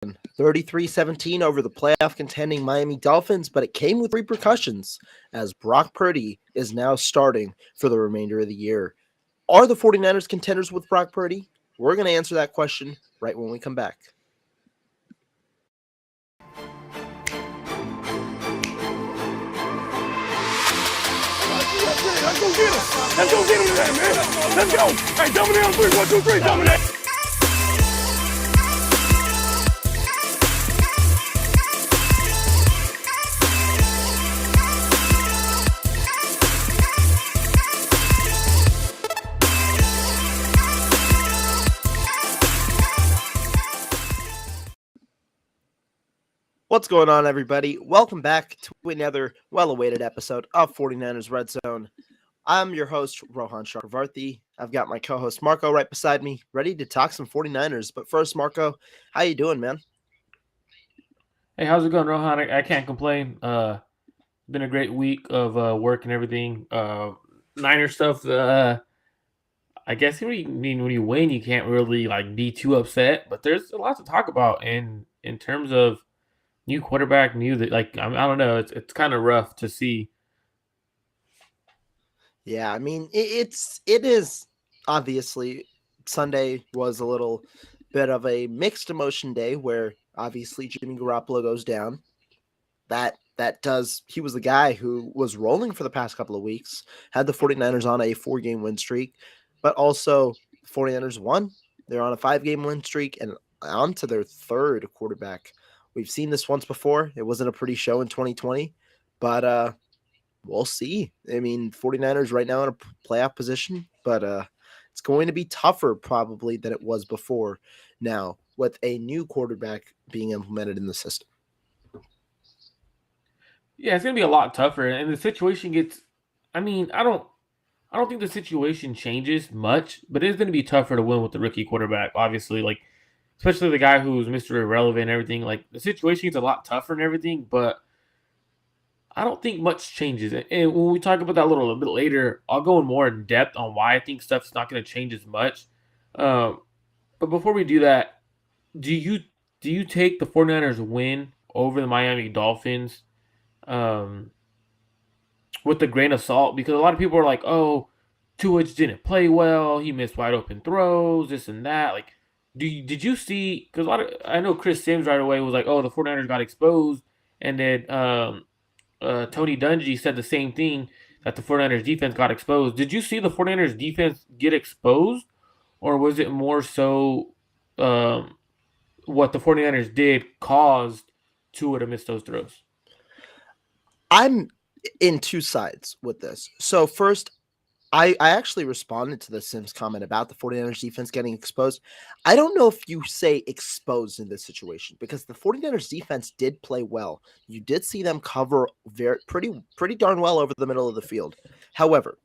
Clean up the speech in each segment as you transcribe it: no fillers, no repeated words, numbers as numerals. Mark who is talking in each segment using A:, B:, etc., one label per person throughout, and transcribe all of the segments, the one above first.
A: 33-17 over the playoff contending Miami Dolphins, but it came with repercussions as Brock Purdy is now starting for the remainder of the year. Are the 49ers contenders with Brock Purdy? We're going to answer that question right when we come back.
B: Let's go get him. Let's go get him today, man. Let's go. Hey, dominate on 3. 1, 2, 3. Dominate.
A: What's going on, everybody? Welcome back to another well-awaited episode of 49ers Red Zone. I'm your host, Rohan Chakravarthi. I've got my co-host, Marco, right beside me, ready to talk some 49ers. But first, Marco, how you doing, man?
C: Hey, how's it going, Rohan? I can't complain. Been a great week of work and everything. Niner stuff, I guess when you win, you can't really be too upset. But there's a lot to talk about in terms of new quarterback, I don't know. It's kind of rough to see.
A: Yeah, I mean, it is obviously Sunday was a little bit of a mixed emotion day where obviously Jimmy Garoppolo goes down. He was the guy who was rolling for the past couple of weeks, had the 49ers on a 4-game win streak, but also 49ers won. They're on a 5-game win streak and on to their third quarterback. We've seen this once before. It wasn't a pretty show in 2020, but we'll see. I mean, 49ers right now in a playoff position, but it's going to be tougher probably than it was before now with a new quarterback being implemented in the system.
C: Yeah, it's gonna be a lot tougher, and the situation gets. I mean, I don't think the situation changes much, but it's gonna be tougher to win with the rookie quarterback. Obviously, especially the guy who's Mr. Irrelevant and everything. The situation gets a lot tougher and everything, but I don't think much changes. And when we talk about that a little bit later, I'll go in more in depth on why I think stuff's not going to change as much. But before we do that, do you take the 49ers win over the Miami Dolphins with a grain of salt? Because a lot of people are like, oh, Tua didn't play well. He missed wide open throws, this and that. Did you see? Because I know Chris Sims right away was like, oh, the 49ers got exposed. And then Tony Dungy said the same thing, that the 49ers defense got exposed. Did you see the 49ers defense get exposed? Or was it more so what the 49ers did caused Tua to miss those throws?
A: I'm in two sides with this. So first, I actually responded to the Sims comment about the 49ers defense getting exposed. I don't know if you say exposed in this situation because the 49ers defense did play well. You did see them cover pretty darn well over the middle of the field. However,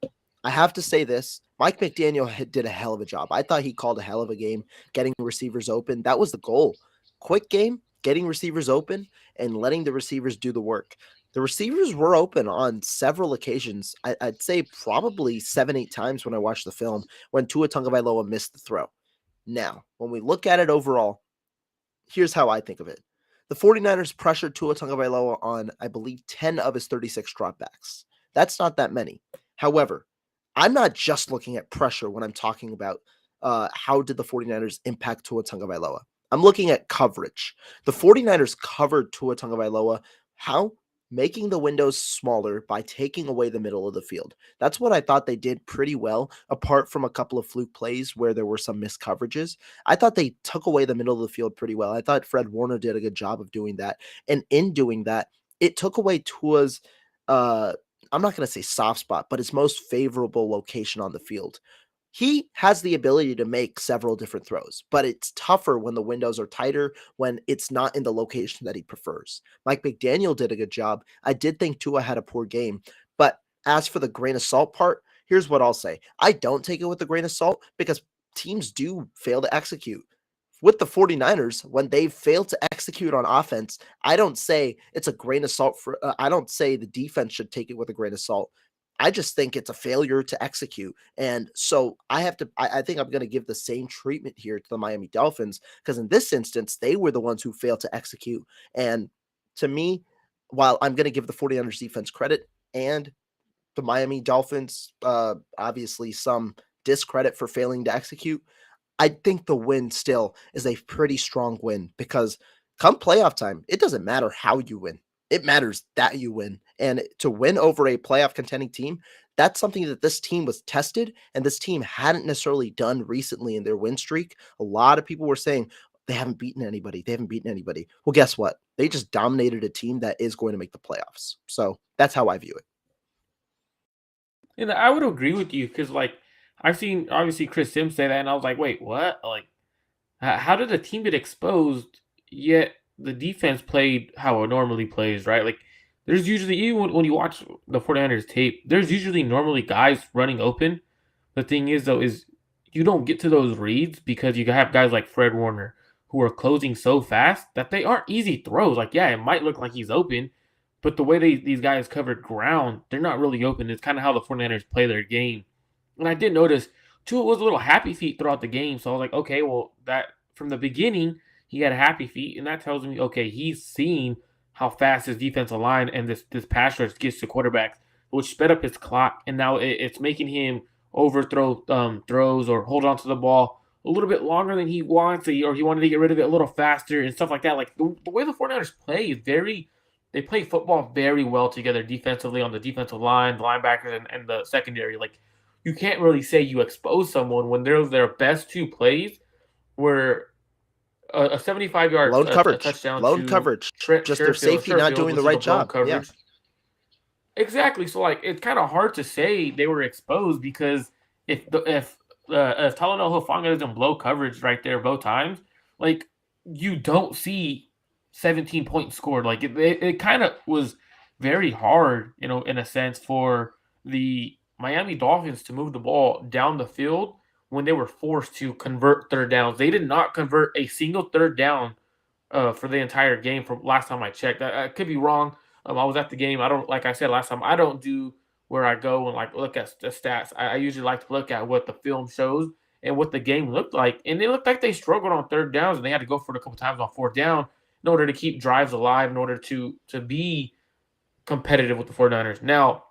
A: I have to say this. Mike McDaniel did a hell of a job. I thought he called a hell of a game getting receivers open. That was the goal. Quick game, getting receivers open, and letting the receivers do the work. The receivers were open on several occasions. I'd say probably 7-8 times when I watched the film when Tua Tagovailoa missed the throw. Now, when we look at it overall, here's how I think of it. The 49ers pressured Tua Tagovailoa on, I believe, 10 of his 36 dropbacks. That's not that many. However, I'm not just looking at pressure when I'm talking about how did the 49ers impact Tua Tagovailoa. I'm looking at coverage. The 49ers covered Tua Tagovailoa. How? Making the windows smaller by taking away the middle of the field. That's what I thought they did pretty well, apart from a couple of fluke plays where there were some missed coverages. I thought they took away the middle of the field pretty well. I thought Fred Warner did a good job of doing that. And in doing that, it took away Tua's, I'm not going to say soft spot, but his most favorable location on the field. He has the ability to make several different throws, but it's tougher when the windows are tighter, when it's not in the location that he prefers. Mike McDaniel did a good job. I did think Tua had a poor game, but as for the grain of salt part, here's what I'll say. I don't take it with a grain of salt because teams do fail to execute. With the 49ers, when they fail to execute on offense, I don't say it's a grain of salt. I don't say the defense should take it with a grain of salt. I just think it's a failure to execute. And so I think I'm going to give the same treatment here to the Miami Dolphins, because in this instance, they were the ones who failed to execute. And to me, while I'm going to give the 49ers defense credit and the Miami Dolphins, obviously some discredit for failing to execute, I think the win still is a pretty strong win, because come playoff time, it doesn't matter how you win. It matters that you win. And to win over a playoff contending team, that's something that this team was tested and this team hadn't necessarily done recently in their win streak. A lot of people were saying they haven't beaten anybody. They haven't beaten anybody. Well, guess what? They just dominated a team that is going to make the playoffs. So that's how I view it.
C: And I would agree with you because, like, I've seen obviously Chris Sims say that, and I was like, wait, what? Like, how did the team get exposed, yet the defense played how it normally plays, right? Like, there's usually, even when you watch the 49ers tape, there's usually normally guys running open. The thing is, though, is you don't get to those reads because you have guys like Fred Warner who are closing so fast that they aren't easy throws. Like, yeah, it might look like he's open, but the way these guys covered ground, they're not really open. It's kind of how the 49ers play their game. And I did notice Tua was a little happy feet throughout the game. So I was like, okay, well, that from the beginning, he had a happy feet. And that tells me, okay, he's seeing how fast his defensive line and this pass rush gets to quarterbacks, which sped up his clock. And now it's making him overthrow throws or hold on to the ball a little bit longer than he wants, or he wanted to get rid of it a little faster and stuff like that. Like the way the 49ers play is they play football very well together defensively on the defensive line, the linebackers, and the secondary. Like, you can't really say you expose someone when their best two plays were a 75-yard
A: Blown coverage,
C: touchdown
A: blown
C: to
A: coverage,
C: Trent
A: just their safety not doing the right job. Yeah.
C: Exactly. So, like, it's kind of hard to say they were exposed because if Talanoa Hufanga doesn't blow coverage right there both times, like, you don't see 17 points scored. Like, it kind of was very hard, in a sense, for the Miami Dolphins to move the ball down the field when they were forced to convert third downs. They did not convert a single third down for the entire game from last time I checked. I could be wrong. I was at the game. Like I said last time, I don't do where I go and, like, look at the stats. I usually like to look at what the film shows and what the game looked like. And it looked like they struggled on third downs, and they had to go for it a couple times on fourth down in order to keep drives alive, in order to be competitive with the 49ers. Now,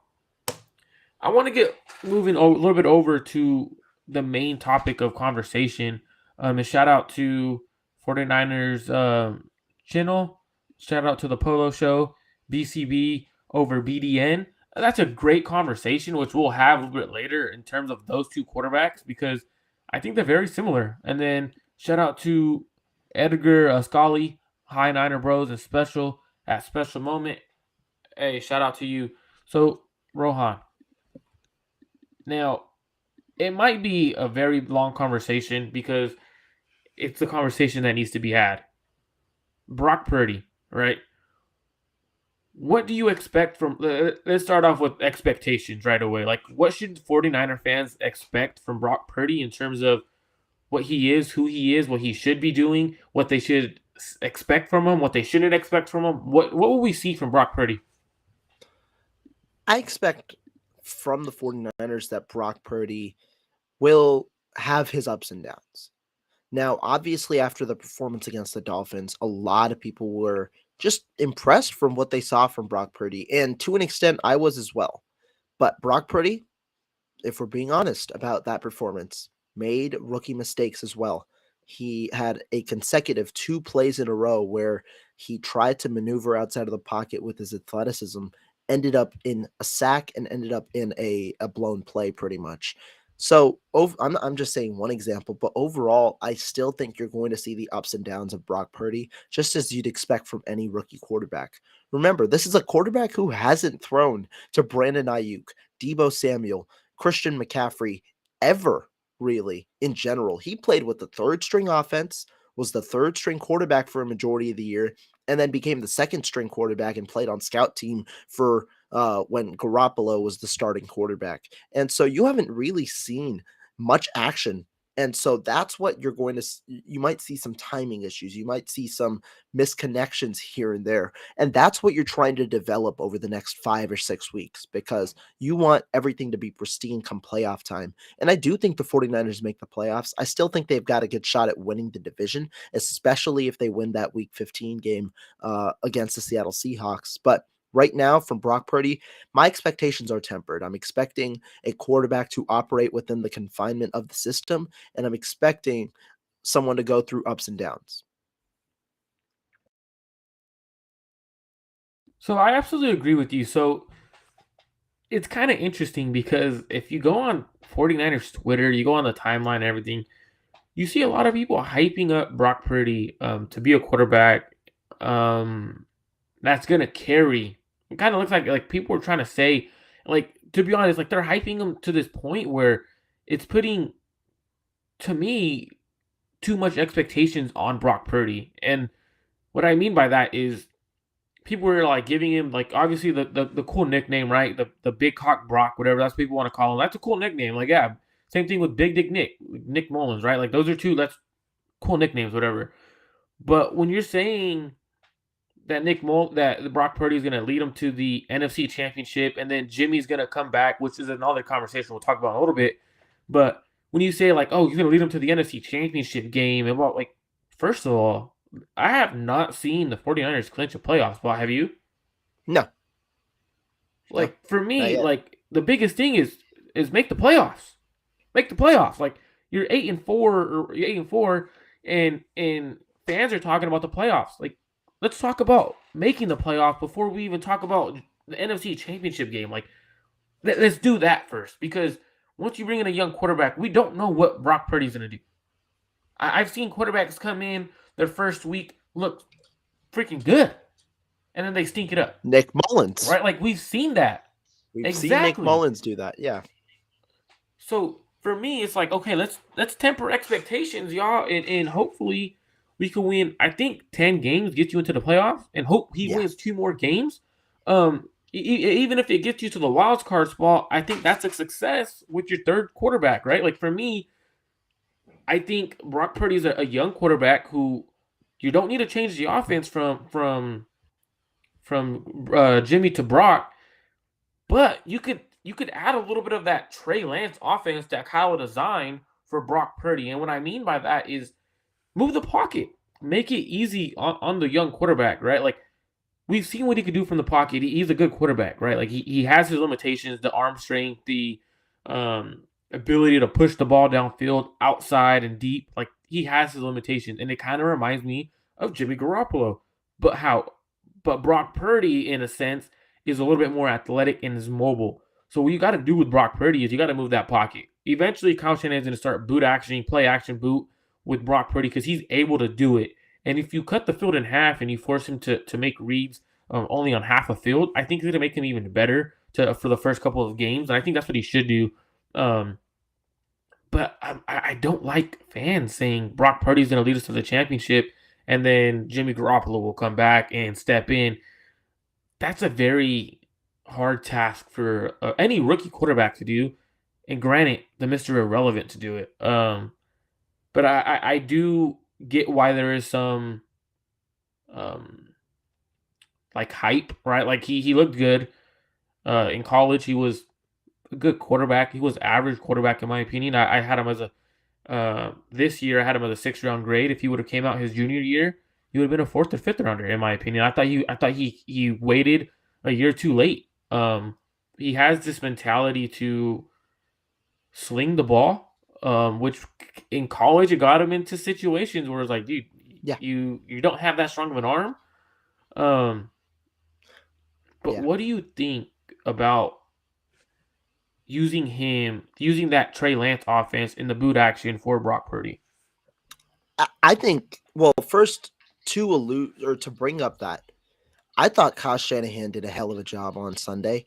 C: I want to get moving a little bit over to the main topic of conversation. And shout out to 49ers channel. Shout out to the Polo Show, BCB over BDN. That's a great conversation, which we'll have a little bit later in terms of those two quarterbacks, because I think they're very similar. And then shout out to Edgar Scully, Hi Niner Bros, and Special at Special Moment. Hey, shout out to you. So, Rohan, now, it might be a very long conversation because it's a conversation that needs to be had. Brock Purdy, right? What do you expect from... Let's start off with expectations right away. Like, what should 49er fans expect from Brock Purdy in terms of what he is, who he is, what he should be doing, what they should expect from him, what they shouldn't expect from him? What will we see from Brock Purdy?
A: I expect from the 49ers that Brock Purdy will have his ups and downs. Now, obviously, after the performance against the Dolphins, a lot of people were just impressed from what they saw from Brock Purdy. And to an extent, I was as well. But Brock Purdy, if we're being honest about that performance, made rookie mistakes as well. He had a consecutive 2 plays in a row where he tried to maneuver outside of the pocket with his athleticism, ended up in a sack, and ended up in a blown play pretty much. So I'm just saying one example, but overall, I still think you're going to see the ups and downs of Brock Purdy, just as you'd expect from any rookie quarterback. Remember, this is a quarterback who hasn't thrown to Brandon Ayuk, Deebo Samuel, Christian McCaffrey ever, really, in general. He played with the third string offense, was the third string quarterback for a majority of the year, and then became the second string quarterback and played on scout team for when Garoppolo was the starting quarterback. And so you haven't really seen much action And so that's what you're going to you might see some timing issues. You might see some misconnections here and there. And that's what you're trying to develop over the next 5 or 6 weeks because you want everything to be pristine come playoff time. And I do think the 49ers make the playoffs. I still think they've got a good shot at winning the division, especially if they win that week 15 game against the Seattle Seahawks. But right now, from Brock Purdy, my expectations are tempered. I'm expecting a quarterback to operate within the confinement of the system, and I'm expecting someone to go through ups and downs.
C: So I absolutely agree with you. So it's kind of interesting because if you go on 49ers Twitter, you go on the timeline and everything, you see a lot of people hyping up Brock Purdy to be a quarterback that's going to carry. It kind of looks like people are trying to say, like, to be honest, like they're hyping him to this point where it's putting, to me, too much expectations on Brock Purdy. And what I mean by that is people were like giving him like obviously the cool nickname, right? The big cock Brock, whatever that's what people want to call him. That's a cool nickname. Like, yeah, same thing with Big Dick Nick Mullins, right? Like those are two that's cool nicknames, whatever. But when you're saying that that Brock Purdy is going to lead him to the NFC Championship, and then Jimmy's going to come back, which is another conversation we'll talk about in a little bit. But when you say like, oh, he's going to lead him to the NFC Championship game, and well, like, first of all, I have not seen the 49ers clinch a playoff spot. Have you?
A: No.
C: Like, for me, like the biggest thing is make the playoffs. Make the playoffs. Like you're 8-4 or you're 8-4, and fans are talking about the playoffs. Like, let's talk about making the playoff before we even talk about the NFC Championship game. Like, let's do that first, because once you bring in a young quarterback, we don't know what Brock Purdy's going to do. I've seen quarterbacks come in their first week, look freaking good, and then they stink it up.
A: Nick Mullins.
C: Right? Like, we've seen that.
A: We've seen Nick Mullins do that, yeah.
C: So, for me, it's like, okay, let's temper expectations, y'all, and hopefully we can win. I think 10 games gets you into the playoffs, and hope he wins 2 more games. Even if it gets you to the wild card spot, I think that's a success with your third quarterback, right? Like, for me, I think Brock Purdy is a young quarterback who you don't need to change the offense from Jimmy to Brock, but you could add a little bit of that Trey Lance offense that Kyle designed for Brock Purdy. And what I mean by that is move the pocket, make it easy on the young quarterback, right? Like, we've seen what he could do from the pocket. He's a good quarterback, right? Like, he has his limitations, the arm strength, the ability to push the ball downfield, outside and deep. Like, he has his limitations, and it kind of reminds me of Jimmy Garoppolo. But Brock Purdy, in a sense, is a little bit more athletic and is mobile. So what you got to do with Brock Purdy is you got to move that pocket. Eventually, Kyle Shanahan's going to start boot action, play action boot with Brock Purdy because he's able to do it. And if you cut the field in half and you force him to make reads only on half a field, I think it's going to make him even better for the first couple of games. And I think that's what he should do. But I don't like fans saying Brock Purdy's going to lead us to the championship and then Jimmy Garoppolo will come back and step in. That's a very hard task for any rookie quarterback to do. And granted, the Mr. Irrelevant to do it. But I do get why there is some like hype, right? Like he looked good in college. He was a good quarterback. He was average quarterback in my opinion. I had him as a this year. I had him as a 6th round grade. If he would have came out his junior year, he would have been a 4th or 5th rounder in my opinion. I thought he waited a year too late. He has this mentality to sling the ball. Which in college it got him into situations where it's like, dude, you don't have that strong of an arm. But what do you think about using that Trey Lance offense in the boot action for Brock Purdy?
A: I think, well, first to bring up that, I thought Kyle Shanahan did a hell of a job on Sunday,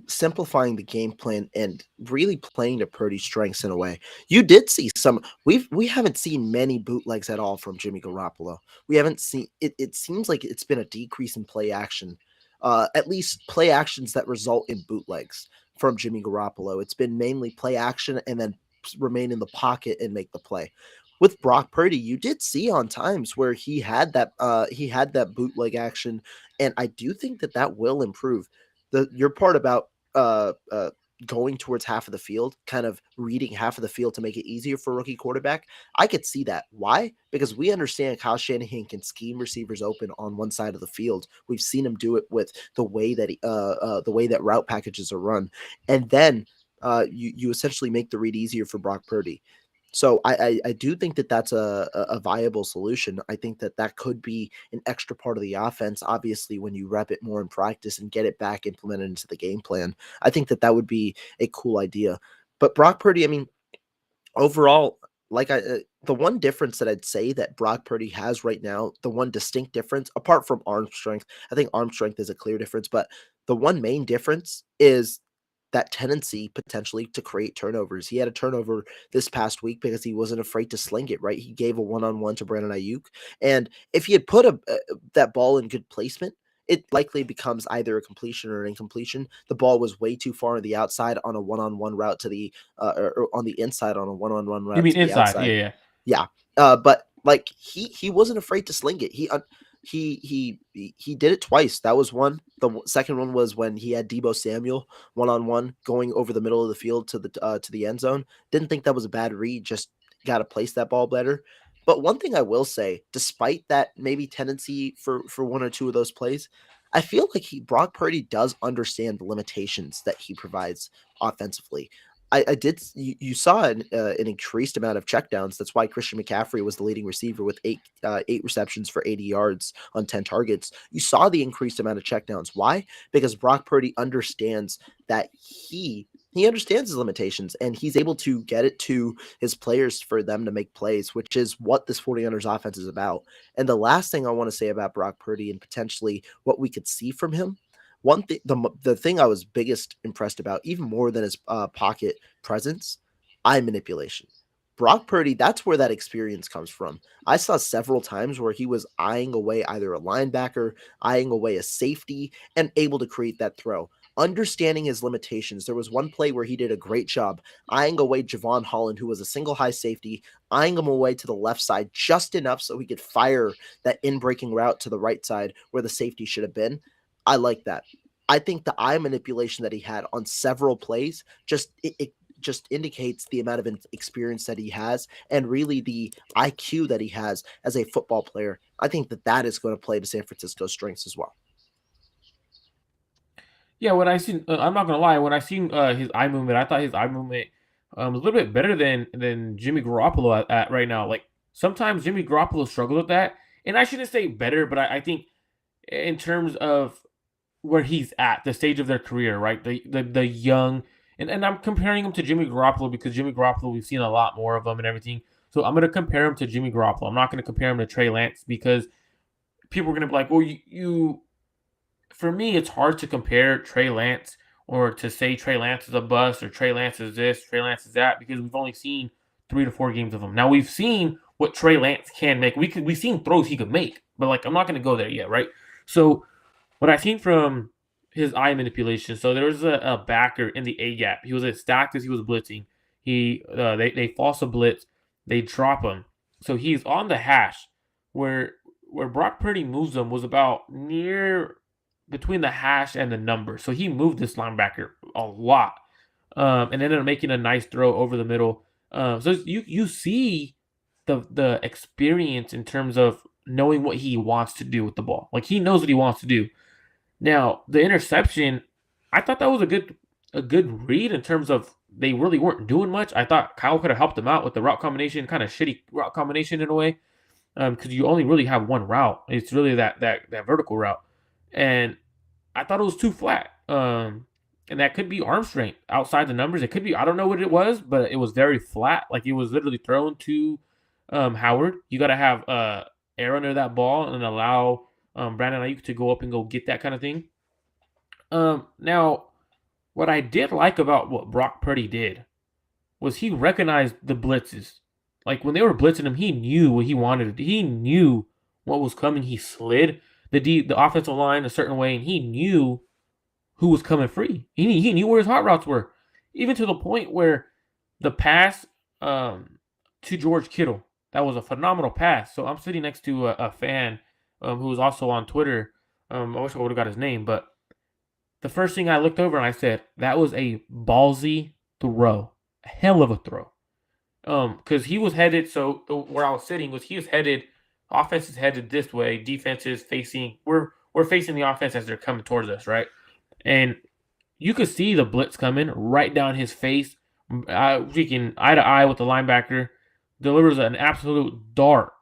A: simplifying the game plan and really playing to Purdy's strengths in a way. You did see some. We haven't seen many bootlegs at all from Jimmy Garoppolo. We haven't seen it. It seems like it's been a decrease in play action, at least play actions that result in bootlegs from Jimmy Garoppolo. It's been mainly play action and then remain in the pocket and make the play. With Brock Purdy, you did see on times where he had that bootleg action, and I do think that will improve. Your part about going towards half of the field, kind of reading half of the field to make it easier for a rookie quarterback, I could see that. Why? Because we understand Kyle Shanahan can scheme receivers open on one side of the field. We've seen him do it with the way that route packages are run, and then you essentially make the read easier for Brock Purdy. So I do think that's a viable solution. I think that could be an extra part of the offense. Obviously, when you rep it more in practice and get it back implemented into the game plan, I think that would be a cool idea. But Brock Purdy, I mean, overall, the one difference that I'd say that Brock Purdy has right now, the one distinct difference, apart from arm strength, I think arm strength is a clear difference, but the one main difference is that tendency potentially to create turnovers. He had a turnover this past week because he wasn't afraid to sling it, right? He gave a one-on-one to Brandon Ayuk. And if he had put that ball in good placement, it likely becomes either a completion or an incompletion. The ball was way too far on the outside on a one-on-one route to the or on the inside on a one-on-one route
C: You mean
A: to the
C: inside?
A: outside.
C: Yeah.
A: Yeah. But like he wasn't afraid to sling it. He did it twice. That was one. The second one was when he had Deebo Samuel one-on-one going over the middle of the field to the end zone. Didn't think that was a bad read. Just got to place that ball better. But one thing I will say, despite that maybe tendency for one or two of those plays, I feel like Brock Purdy does understand the limitations that he provides offensively. I did. You saw an increased amount of checkdowns. That's why Christian McCaffrey was the leading receiver with eight receptions for 80 yards on 10 targets. You saw the increased amount of checkdowns. Why? Because Brock Purdy understands that he understands his limitations, and he's able to get it to his players for them to make plays, which is what this 49ers offense is about. And the last thing I want to say about Brock Purdy and potentially what we could see from him, one thing, the thing I was biggest impressed about, even more than his pocket presence, eye manipulation. Brock Purdy, that's where that experience comes from. I saw several times where he was eyeing away either a linebacker, eyeing away a safety, and able to create that throw. Understanding his limitations. There was one play where he did a great job eyeing away Javon Holland, who was a single high safety, eyeing him away to the left side just enough so he could fire that in-breaking route to the right side where the safety should have been. I like that. I think the eye manipulation that he had on several plays it just indicates the amount of experience that he has and really the IQ that he has as a football player. I think that is going to play to San Francisco's strengths as well.
C: Yeah, when I seen, I'm not gonna lie. When I seen his eye movement, I thought his eye movement was a little bit better than Jimmy Garoppolo at right now. Like sometimes Jimmy Garoppolo struggles with that, and I shouldn't say better, but I think in terms of where he's at, the stage of their career, right? The young, and I'm comparing him to Jimmy Garoppolo because Jimmy Garoppolo, we've seen a lot more of him and everything. So I'm gonna compare him to Jimmy Garoppolo. I'm not gonna compare him to Trey Lance because people are gonna be like, well, you for me, it's hard to compare Trey Lance or to say Trey Lance is a bust or Trey Lance is this, Trey Lance is that, because we've only seen 3 to 4 games of him. Now we've seen what Trey Lance can make. We've seen throws he could make, but like I'm not going to go there yet, right? So what I've seen from his eye manipulation. So there was a backer in the A gap. He was as stacked as he was blitzing. They false a blitz, they drop him. So he's on the hash where Brock Purdy moves him was about near between the hash and the number. So he moved this linebacker a lot. And ended up making a nice throw over the middle. So you see the experience in terms of knowing what he wants to do with the ball. Like he knows what he wants to do. Now, the interception, I thought that was a good read in terms of they really weren't doing much. I thought Kyle could have helped them out with the route combination, kind of shitty route combination in a way. Because you only really have one route. It's really that vertical route. And I thought it was too flat. And that could be arm strength outside the numbers. It could be, I don't know what it was, but it was very flat. Like it was literally thrown to Howard. You got to have air under that ball and allow Brandon Ayuk to go up and go get that kind of thing. Now, what I did like about what Brock Purdy did was he recognized the blitzes. Like when they were blitzing him, he knew what he wanted. He knew what was coming. He slid the offensive line a certain way, and he knew who was coming free. He knew where his hot routes were, even to the point where the pass to George Kittle. That was a phenomenal pass. So I'm sitting next to a fan who was also on Twitter. I wish I would have got his name, but the first thing I looked over and I said, that was a ballsy throw. A hell of a throw. Because he was headed, so where I was sitting was he was headed, offense is headed this way, defense is facing, we're facing the offense as they're coming towards us, right? And you could see the blitz coming right down his face, freaking eye to eye with the linebacker, delivers an absolute dart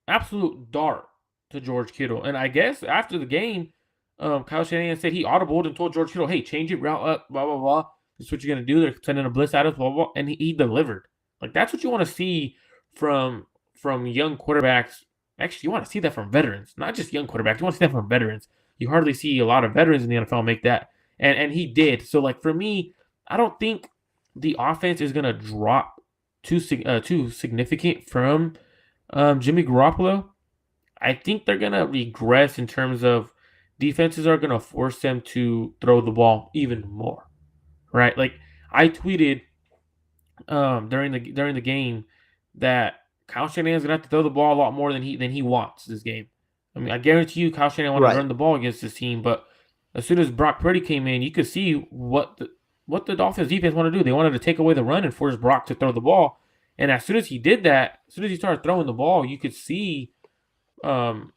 C: to George Kittle. And I guess after the game, Kyle Shanahan said he audibled and told George Kittle, hey, change it, route up, blah, blah, blah. That's what you're going to do. They're sending a blitz at us, blah, blah, blah. And he delivered. Like, that's what you want to see from young quarterbacks. Actually, you want to see that from veterans, not just young quarterbacks. You want to see that from veterans. You hardly see a lot of veterans in the NFL make that. And he did. So, like, for me, I don't think the offense is going to drop too significant from Jimmy Garoppolo. I think they're going to regress in terms of defenses are going to force them to throw the ball even more, right? Like, I tweeted during the game that Kyle Shanahan's going to have to throw the ball a lot more than he wants this game. I mean, I guarantee you Kyle Shanahan wanted to run the ball against this team, but as soon as Brock Purdy came in, you could see what the Dolphins defense wanted to do. They wanted to take away the run and force Brock to throw the ball. And as soon as he did that, as soon as he started throwing the ball, you could see the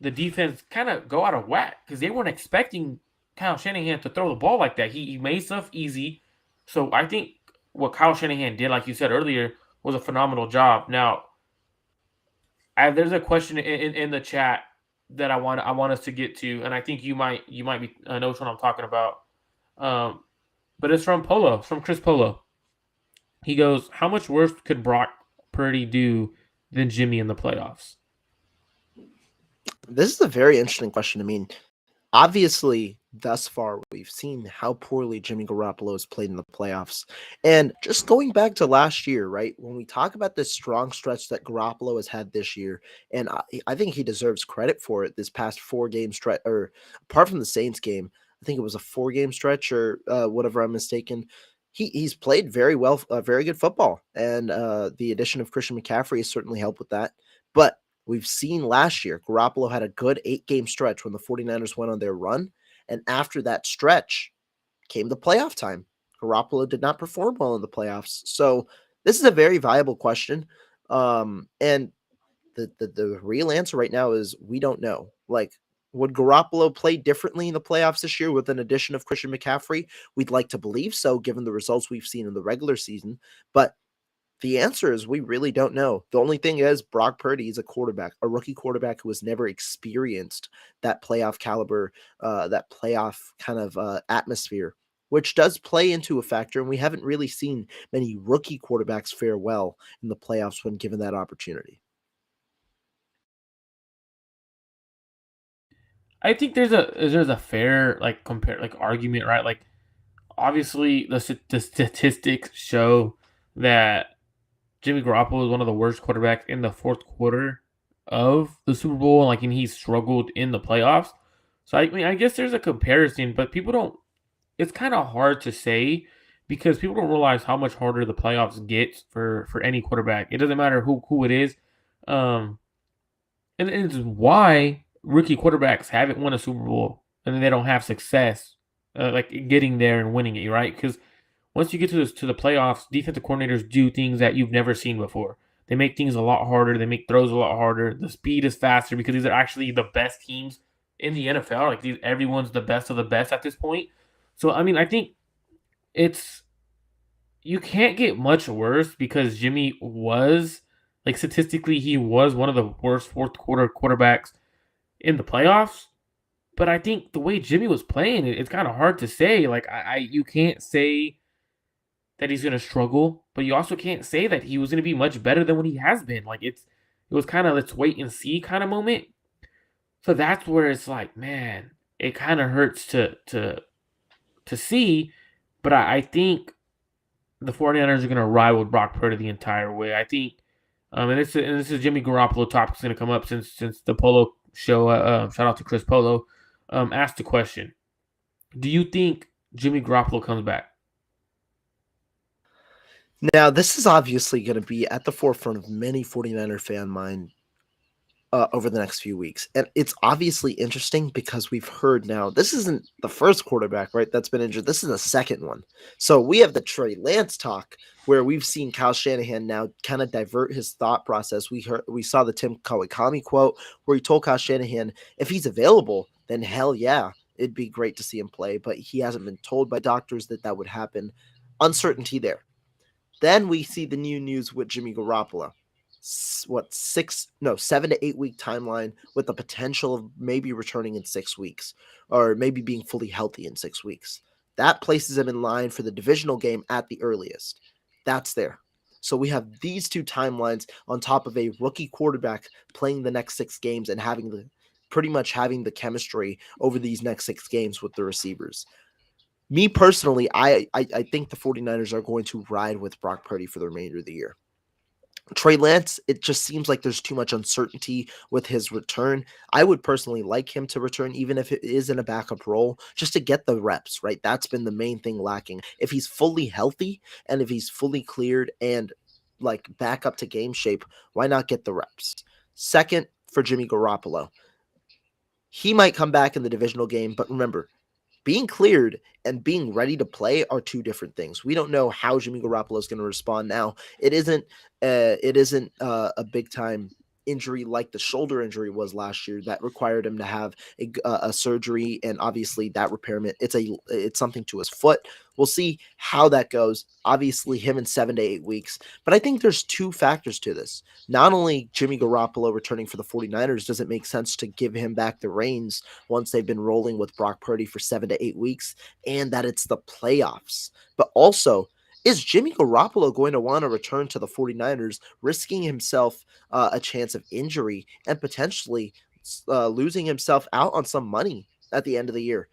C: defense kind of go out of whack because they weren't expecting Kyle Shanahan to throw the ball like that. He made stuff easy. So I think what Kyle Shanahan did, like you said earlier, was a phenomenal job. Now, there's a question in the chat that I want us to get to, and I think you might be know what I'm talking about. But it's from Polo, from Chris Polo. He goes, how much worse could Brock Purdy do than Jimmy in the playoffs?
A: This is a very interesting question. I mean, obviously, thus far, we've seen how poorly Jimmy Garoppolo has played in the playoffs. And just going back to last year, right, when we talk about this strong stretch that Garoppolo has had this year, and I think he deserves credit for it, this past 4-game stretch, or apart from the Saints game, I think it was a 4-game stretch or whatever I'm mistaken. He's played very well, very good football. And the addition of Christian McCaffrey has certainly helped with that. But we've seen last year, Garoppolo had a good 8-game stretch when the 49ers went on their run. And after that stretch came the playoff time. Garoppolo did not perform well in the playoffs. So this is a very viable question. And the real answer right now is we don't know. Like, would Garoppolo play differently in the playoffs this year with an addition of Christian McCaffrey? We'd like to believe so, given the results we've seen in the regular season. But the answer is we really don't know. The only thing is Brock Purdy is a rookie quarterback who has never experienced that playoff caliber, that playoff kind of atmosphere, which does play into a factor. And we haven't really seen many rookie quarterbacks fare well in the playoffs when given that opportunity.
C: I think there's a fair argument, right? Like, obviously the statistics show that Jimmy Garoppolo is one of the worst quarterbacks in the fourth quarter of the Super Bowl, and he struggled in the playoffs. So I mean, I guess there's a comparison, but people don't. It's kind of hard to say because people don't realize how much harder the playoffs get for any quarterback. It doesn't matter who it is, and it's why rookie quarterbacks haven't won a Super Bowl and then they don't have success, getting there and winning it, right? Because once you get to the playoffs, defensive coordinators do things that you've never seen before. They make things a lot harder. They make throws a lot harder. The speed is faster because these are actually the best teams in the NFL. Everyone's the best of the best at this point. So, I mean, I think you can't get much worse because Jimmy was, statistically, he was one of the worst fourth quarter quarterbacks in the playoffs. But I think the way Jimmy was playing, it's kind of hard to say. You can't say that he's going to struggle, but you also can't say that he was going to be much better than what he has been. It was kind of let's wait and see kind of moment. So that's where it's like, man, it kind of hurts to see. But I think the 49ers are going to ride with Brock Purdy the entire way. I think, and this is Jimmy Garoppolo topic's going to come up since the Polo show. Shout out to Chris Polo. Asked the question: do you think Jimmy Garoppolo comes back?
A: Now, this is obviously going to be at the forefront of many 49er fan mind over the next few weeks. And it's obviously interesting because we've heard now this isn't the first quarterback, right, that's been injured. This is the second one. So we have the Trey Lance talk where we've seen Kyle Shanahan now kind of divert his thought process. We saw the Tim Kawakami quote where he told Kyle Shanahan, if he's available, then hell yeah, it'd be great to see him play. But he hasn't been told by doctors that would happen. Uncertainty there. Then we see the new news with Jimmy Garoppolo. 7 to 8 week timeline with the potential of maybe returning in 6 weeks or maybe being fully healthy in 6 weeks. That places him in line for the divisional game at the earliest. That's there. So we have these two timelines on top of a rookie quarterback playing the next 6 games and pretty much having the chemistry over these next 6 games with the receivers. Me personally, I think the 49ers are going to ride with Brock Purdy for the remainder of the year. Trey Lance, it just seems like there's too much uncertainty with his return. I would personally like him to return, even if it is in a backup role, just to get the reps, right? That's been the main thing lacking. If he's fully healthy and if he's fully cleared and like back up to game shape, why not get the reps? Second, for Jimmy Garoppolo, he might come back in the divisional game, but remember, being cleared and being ready to play are two different things. We don't know how Jimmy Garoppolo is going to respond now. It isn't a big time injury like the shoulder injury was last year that required him to have a surgery, and obviously that repairment it's something to his foot. We'll see how that goes. Obviously him in 7 to 8 weeks, but I think there's two factors to this. Not only Jimmy Garoppolo returning for the 49ers, does it make sense to give him back the reins once they've been rolling with Brock Purdy for 7 to 8 weeks, and that it's the playoffs, but also, is Jimmy Garoppolo going to want to return to the 49ers, risking himself a chance of injury and potentially losing himself out on some money at the end of the year?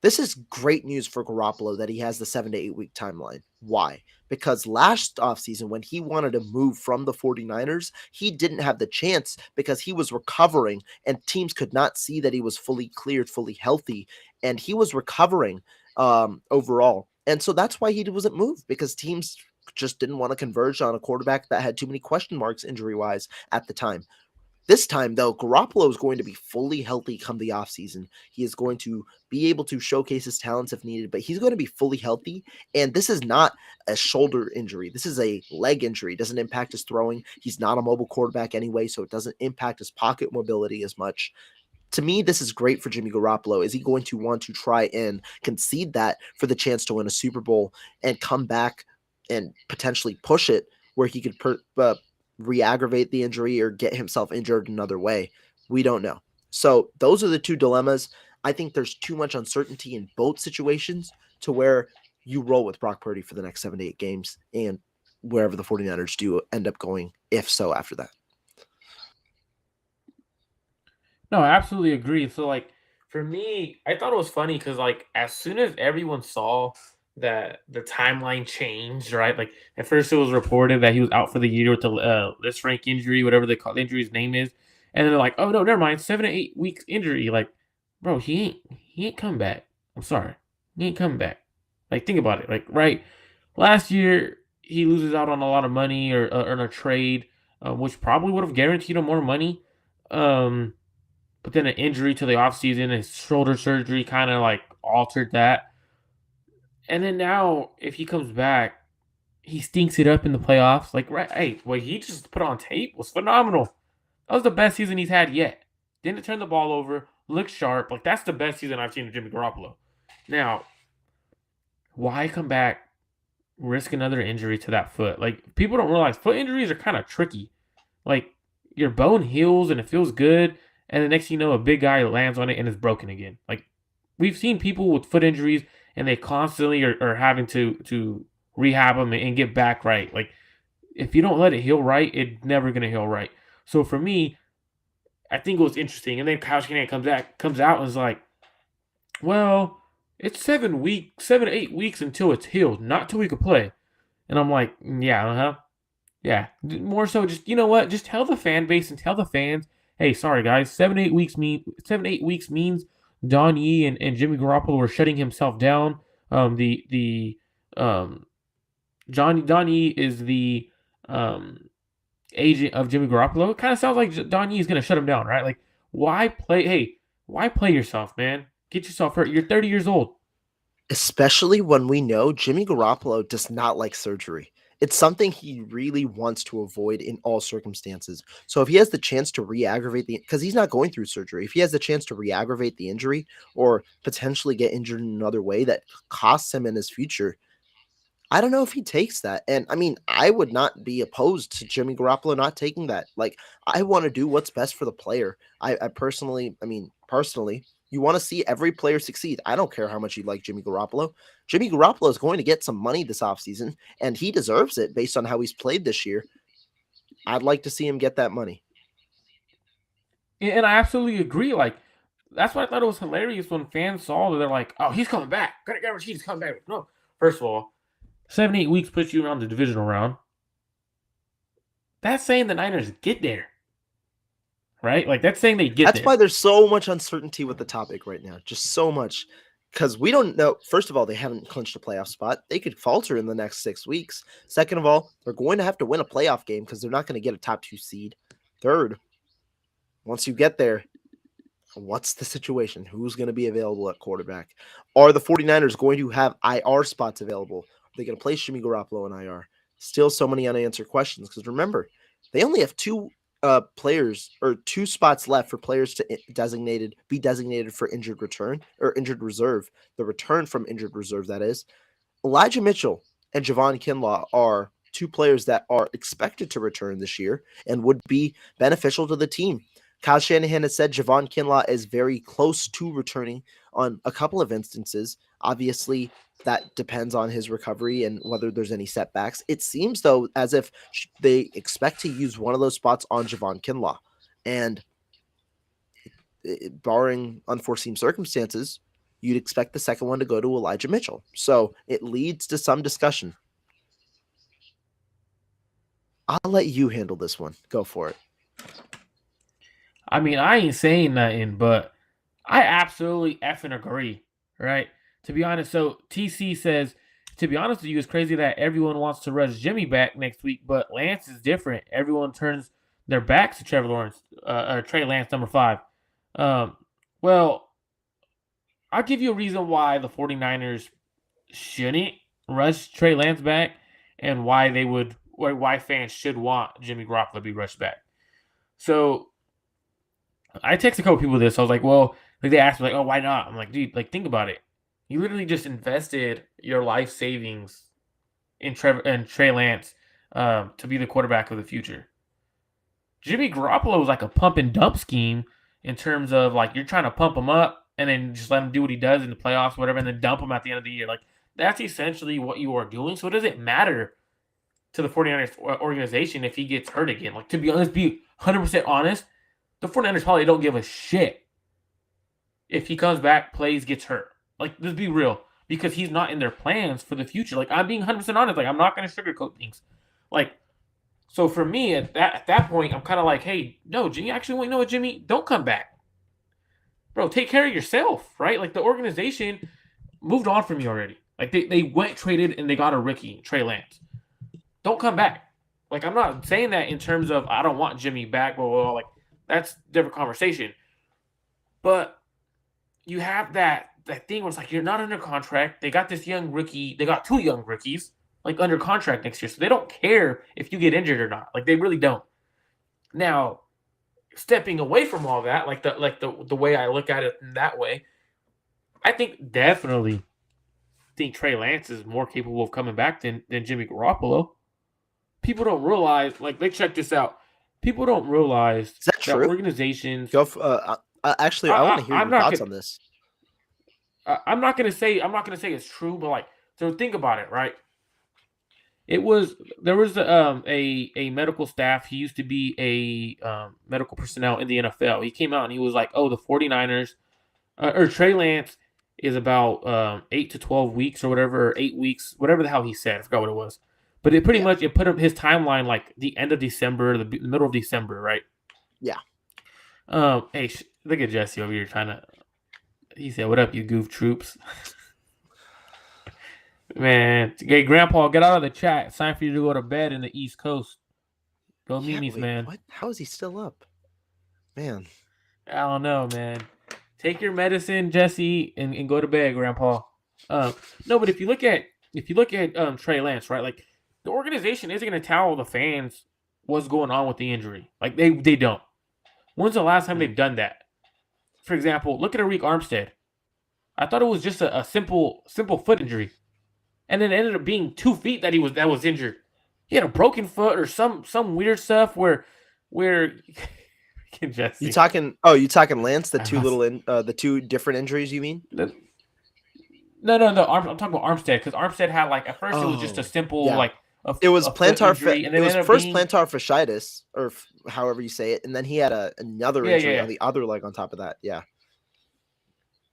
A: This is great news for Garoppolo that he has the 7 to 8 week timeline. Why? Because last offseason, when he wanted to move from the 49ers, he didn't have the chance because he was recovering and teams could not see that he was fully cleared, fully healthy, and he was recovering overall. And so that's why he wasn't moved, because teams just didn't want to converge on a quarterback that had too many question marks injury-wise at the time. This time, though, Garoppolo is going to be fully healthy come the offseason. He is going to be able to showcase his talents if needed, but he's going to be fully healthy. And this is not a shoulder injury. This is a leg injury. It doesn't impact his throwing. He's not a mobile quarterback anyway, so it doesn't impact his pocket mobility as much. To me, this is great for Jimmy Garoppolo. Is he going to want to try and concede that for the chance to win a Super Bowl and come back and potentially push it where he could re-aggravate the injury or get himself injured another way? We don't know. So those are the two dilemmas. I think there's too much uncertainty in both situations to where you roll with Brock Purdy for the next 7 to 8 games and wherever the 49ers do end up going, if so, after that.
C: No, I absolutely agree. So, like, for me, I thought it was funny because, like, as soon as everyone saw that the timeline changed, right? Like, at first it was reported that he was out for the year with the list rank injury, whatever they call the injury's name is, and then they're like, "Oh no, never mind, 7 to 8 weeks injury." Like, bro, he ain't come back. I'm sorry, he ain't coming back. Like, think about it. Like, right, last year he loses out on a lot of money or in a trade, which probably would have guaranteed him more money. But then an injury to the offseason, his shoulder surgery kind of like altered that. And then now, if he comes back, he stinks it up in the playoffs. Like, right, hey, what he just put on tape was phenomenal. That was the best season he's had yet. Didn't turn the ball over, looked sharp. Like, that's the best season I've seen of Jimmy Garoppolo. Now, why come back, risk another injury to that foot? Like, people don't realize foot injuries are kind of tricky. Like, your bone heals and it feels good, and the next thing you know, a big guy lands on it and it's broken again. Like, we've seen people with foot injuries and they constantly are having to rehab them and get back right. Like, if you don't let it heal right, it's never gonna heal right. So for me, I think it was interesting. And then Kyle Shanahan comes out and is like, "Well, it's 7 to 8 weeks until it's healed, not till we could play." And I'm like, "Yeah, yeah." More so, just, you know what? Just tell the fan base and tell the fans, "Hey, sorry guys, 7 to 8 weeks means Don Yee and Jimmy Garoppolo were shutting himself down. The Don Yee is the agent of Jimmy Garoppolo. It kind of sounds like Don Yee is going to shut him down, right? Like, why play? Hey, why play yourself, man? Get yourself hurt. You're 30 years old.
A: Especially when we know Jimmy Garoppolo does not like surgery. It's something he really wants to avoid in all circumstances. So if he has the chance to re-aggravate because he's not going through surgery, if he has the chance to re-aggravate the injury or potentially get injured in another way that costs him in his future, I don't know if he takes that. And I mean, I would not be opposed to Jimmy Garoppolo not taking that. Like, I want to do what's best for the player. I personally, you want to see every player succeed. I don't care how much you like Jimmy Garoppolo. Jimmy Garoppolo is going to get some money this offseason, and he deserves it based on how he's played this year. I'd like to see him get that money.
C: And I absolutely agree. Like, that's why I thought it was hilarious when fans saw that they're like, "Oh, he's coming back. Gotta guarantee he's coming back." No, first of all, 7-8 weeks puts you around the divisional round. That's saying the Niners get there, right? Like, that's saying they get
A: That's
C: there.
A: why there's so much uncertainty with the topic right now. Just so much. Because we don't know. First of all, they haven't clinched a playoff spot. They could falter in the next 6 weeks. Second of all, they're going to have to win a playoff game because they're not going to get a top 2 seed. Third, once you get there, what's the situation? Who's going to be available at quarterback? Are the 49ers going to have IR spots available? Are they going to place Jimmy Garoppolo in IR? Still so many unanswered questions because remember, they only have two players or 2 spots left for players to be designated for injured return or injured reserve. The return from injured reserve, that is. Elijah Mitchell and Javon Kinlaw are 2 players that are expected to return this year and would be beneficial to the team. Kyle Shanahan has said Javon Kinlaw is very close to returning on a couple of instances. Obviously, that depends on his recovery and whether there's any setbacks. It seems, though, as if they expect to use one of those spots on Javon Kinlaw. And barring unforeseen circumstances, you'd expect the second one to go to Elijah Mitchell. So it leads to some discussion. I'll let you handle this one. Go for it.
C: I mean, I ain't saying nothing, but I absolutely effing agree, right? To be honest, so TC says, to be honest with you, it's crazy that everyone wants to rush Jimmy back next week, but Lance is different. Everyone turns their backs to Trevor Lawrence, or Trey Lance, number 5. Well, I'll give you a reason why the 49ers shouldn't rush Trey Lance back and why fans should want Jimmy Garoppolo to be rushed back. So I texted a couple people this. I was like, well, like they asked me, like, oh, why not? I'm like, dude, like, think about it. You literally just invested your life savings in Trey Lance to be the quarterback of the future. Jimmy Garoppolo was like a pump and dump scheme in terms of like you're trying to pump him up and then just let him do what he does in the playoffs, whatever, and then dump him at the end of the year. Like that's essentially what you are doing. So it doesn't matter to the 49ers organization if he gets hurt again. Like to be honest, be 100% honest, the 49ers probably don't give a shit if he comes back, plays, gets hurt. Like, let's be real. Because he's not in their plans for the future. Like, I'm being 100% honest. Like, I'm not going to sugarcoat things. Like, so for me, at that point, I'm kind of like, hey, no, Jimmy, actually, you know what, Jimmy? Don't come back. Bro, take care of yourself, right? Like, the organization moved on from you already. Like, they went, traded, and they got a rookie, Trey Lance. Don't come back. Like, I'm not saying that in terms of I don't want Jimmy back, blah, blah, blah. Like, that's a different conversation. But you have that thing where it's like you're not under contract. They got this young rookie. They got 2 young rookies like under contract next year, so they don't care if you get injured or not. Like they really don't. Now, stepping away from all that, like the way I look at it in that way, I definitely think Trey Lance is more capable of coming back than Jimmy Garoppolo. People don't realize. Like, they check this out. People don't realize
A: Is that true?
C: Organizations.
A: Actually, I want to hear your thoughts on this.
C: I'm not gonna say it's true, but like, so think about it, right? There was a medical staff. He used to be a medical personnel in the NFL. He came out and he was like, oh, the 49ers or Trey Lance is about 8 to 12 weeks or whatever, or 8 weeks, whatever the hell he said. I forgot what it was. But it pretty much, it put him his timeline like the end of December, the middle of December, right?
A: Yeah.
C: Hey, look at Jesse over here trying to. He said, "What up, you goof troops?" Man, hey, Grandpa, get out of the chat. It's time for you to go to bed in the East Coast. Go Mimis,
A: wait,
C: man.
A: what? How is he still up? Man.
C: I don't know, man. Take your medicine, Jesse, and go to bed, Grandpa. No, but if you look at Trey Lance, right? Like the organization isn't going to tell the fans what's going on with the injury. Like they don't. When's the last time they've done that? For example, look at Arik Armstead. I thought it was just a simple foot injury, and then it ended up being 2 feet that was injured. He had a broken foot or some weird stuff where Jesse.
A: You talking Lance, the two different injuries you mean?
C: No. I'm talking about Armstead because Armstead had like at first it was just a simple like
A: it was plantar
C: injury, and then
A: it was first plantar fasciitis or however you say it, and then he had another injury on the other leg on top of that. Yeah.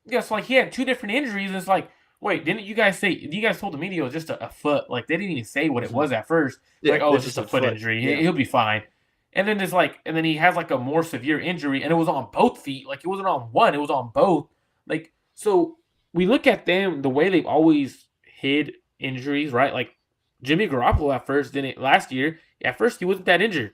C: Yeah, so like he had 2 different injuries. And it's like, wait, didn't you guys say? You guys told the media it was just a foot. Like they didn't even say what it was at first. Like, oh, it's just a foot injury. Yeah. He'll be fine. And then and then he has like a more severe injury, and it was on both feet. Like it wasn't on one; it was on both. Like so, we look at them the way they've always hid injuries, right? Like Jimmy Garoppolo at first last year. At first, he wasn't that injured,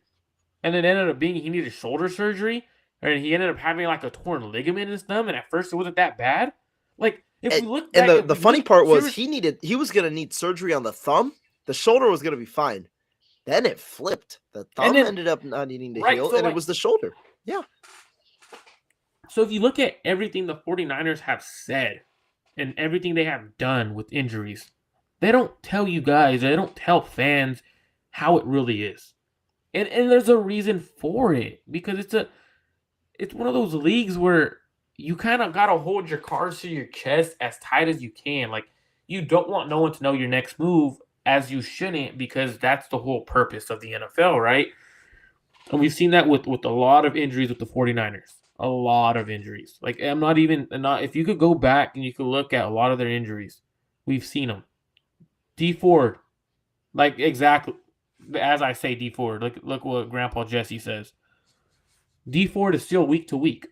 C: and then it ended up being he needed shoulder surgery, and he ended up having like a torn ligament in his thumb. And at first, it wasn't that bad. Like if we look,
A: and the funny part was he was gonna need surgery on the thumb. The shoulder was gonna be fine. Then it flipped. The thumb ended up not needing to heal, and it was the shoulder. Yeah.
C: So if you look at everything the 49ers have said and everything they have done with injuries, they don't tell you guys, they don't tell fans how it really is. And there's a reason for it because it's one of those leagues where you kind of got to hold your cards to your chest as tight as you can. Like you don't want no one to know your next move, as you shouldn't, because that's the whole purpose of the NFL, right? And we've seen that with a lot of injuries with the 49ers. A lot of injuries. Like, if you could go back and you could look at a lot of their injuries, we've seen them. D Ford, like exactly as I say D Ford, look what Grandpa Jesse says. D Ford is still week to week.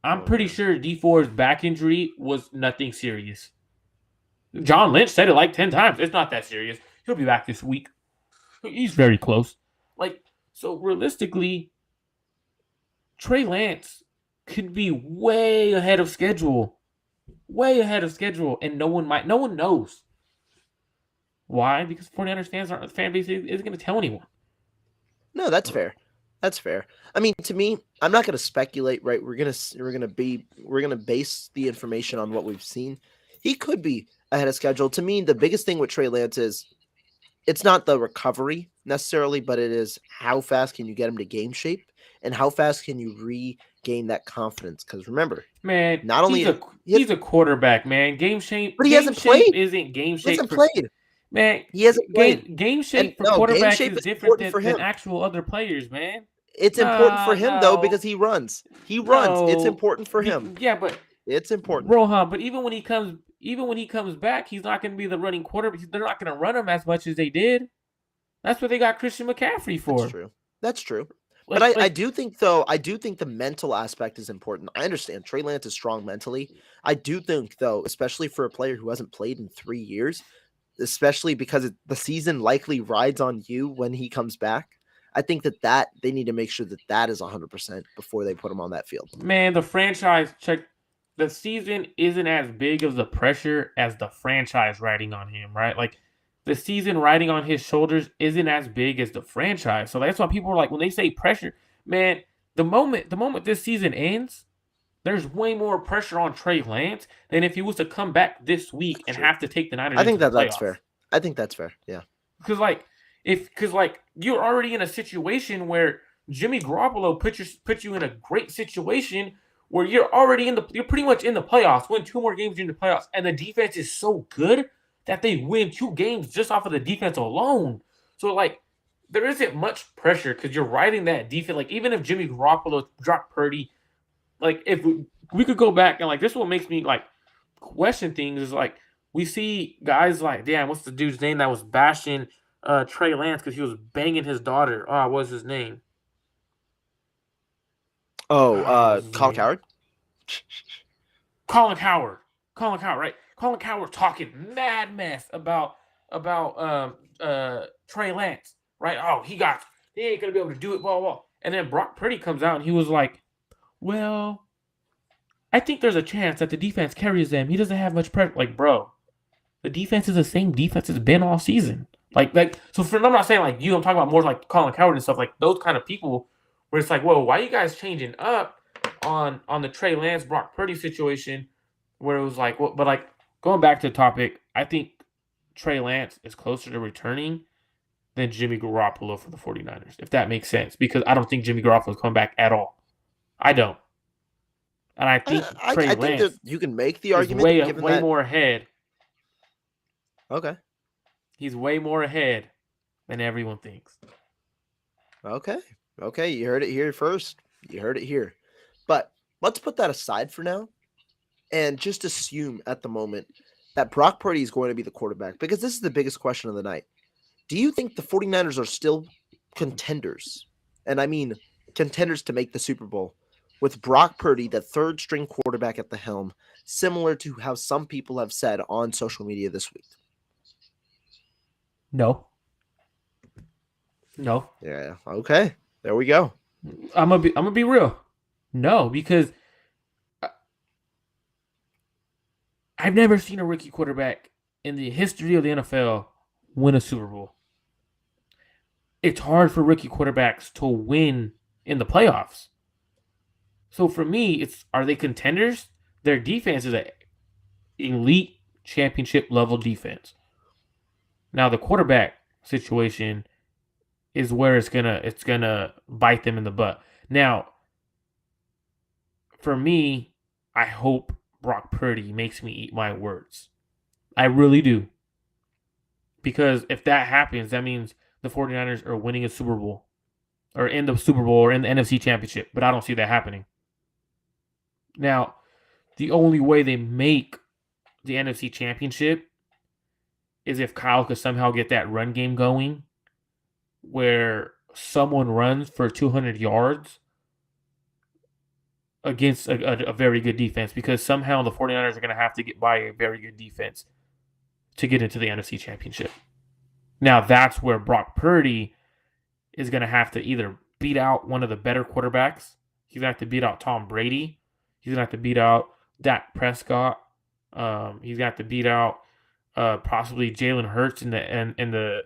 C: I'm pretty sure D Ford's back injury was nothing serious. John Lynch said it like 10 times. It's not that serious. He'll be back this week. He's very close. Like, so realistically, Trey Lance could be way ahead of schedule. Way ahead of schedule. And no one knows. Why? Because 49ers fan base isn't going to tell anyone.
A: No, that's fair. That's fair. I mean, to me, I'm not going to speculate, right? We're going to base the information on what we've seen. He could be ahead of schedule. To me, the biggest thing with Trey Lance is it's not the recovery necessarily, but it is how fast can you get him to game shape and how fast can you regain that confidence? Because remember,
C: man,
A: not only
C: he's a quarterback, man. Game shape,
A: but he hasn't played.
C: Isn't game shape?
A: He hasn't played.
C: Man,
A: he hasn't played.
C: Game shape for quarterbacks is different than actual other players, man.
A: It's important for him though because he runs. It's important for him.
C: Yeah, but
A: it's important.
C: Rohan, but even when he comes back, he's not going to be the running quarterback. They're not going to run him as much as they did. That's what they got Christian McCaffrey for.
A: That's true. But I do think the mental aspect is important. I understand Trey Lance is strong mentally. I do think though, especially for a player who hasn't played in 3 years, especially because the season likely rides on you when he comes back. I think that they need to make sure that is 100% before they put him on that field.
C: Man, the season isn't as big of the pressure as the franchise riding on him, right? Like the season riding on his shoulders isn't as big as the franchise. So that's why people are like, when they say pressure, man, the moment this season ends, there's way more pressure on Trey Lance than if he was to come back this week and have to take the Niners.
A: I think that's fair. I think that's fair. Yeah.
C: Because you're already in a situation where Jimmy Garoppolo put you in a great situation where you're pretty much in the playoffs, win 2 more games in the playoffs, and the defense is so good that they win 2 games just off of the defense alone. So there isn't much pressure because you're riding that defense. Like even if Jimmy Garoppolo dropped Purdy, like if we could go back and this is what makes me question things is we see guys like, damn, what's the dude's name that was bashing Trey Lance because he was banging his daughter? What was his name?
A: Colin Cowherd?
C: Colin Cowherd, right? Colin Cowherd talking mad mess about Trey Lance, right? Oh, he ain't gonna be able to do it, blah, blah, blah. And then Brock Purdy comes out and he was like, well, I think there's a chance that the defense carries them. He doesn't have much pressure. Like, bro, the defense is the same defense it's been all season. I'm not saying like you, I'm talking about more like Colin Cowherd and stuff, like those kind of people where it's like, whoa, why are you guys changing up on the Trey Lance, Brock Purdy situation where it was like, well, but like going back to the topic, I think Trey Lance is closer to returning than Jimmy Garoppolo for the 49ers, if that makes sense, because I don't think Jimmy Garoppolo is coming back at all. I don't. And I think Trey
A: I
C: Lance
A: think that you can make the
C: is
A: argument
C: way more ahead.
A: Okay.
C: He's way more ahead than everyone thinks.
A: Okay. You heard it here first. You heard it here. But let's put that aside for now and just assume at the moment that Brock Purdy is going to be the quarterback, because this is the biggest question of the night. Do you think the 49ers are still contenders? And I mean contenders to make the Super Bowl with Brock Purdy, the third string quarterback at the helm, similar to how some people have said on social media this week?
C: No.
A: Yeah. Okay. There we go.
C: I'm gonna be real. No, because I've never seen a rookie quarterback in the history of the NFL win a Super Bowl. It's hard for rookie quarterbacks to win in the playoffs. So for me, are they contenders? Their defense is an elite championship level defense. Now the quarterback situation is where it's gonna bite them in the butt. Now, for me, I hope Brock Purdy makes me eat my words. I really do. Because if that happens, that means the 49ers are winning a Super Bowl. Or in the Super Bowl or in the NFC Championship. But I don't see that happening. Now, the only way they make the NFC Championship is if Kyle could somehow get that run game going where someone runs for 200 yards against a very good defense, because somehow the 49ers are going to have to get by a very good defense to get into the NFC Championship. Now, that's where Brock Purdy is going to have to either beat out one of the better quarterbacks. He's going to have to beat out Tom Brady. He's going to have to beat out Dak Prescott. He's going to have to beat out possibly Jalen Hurts in the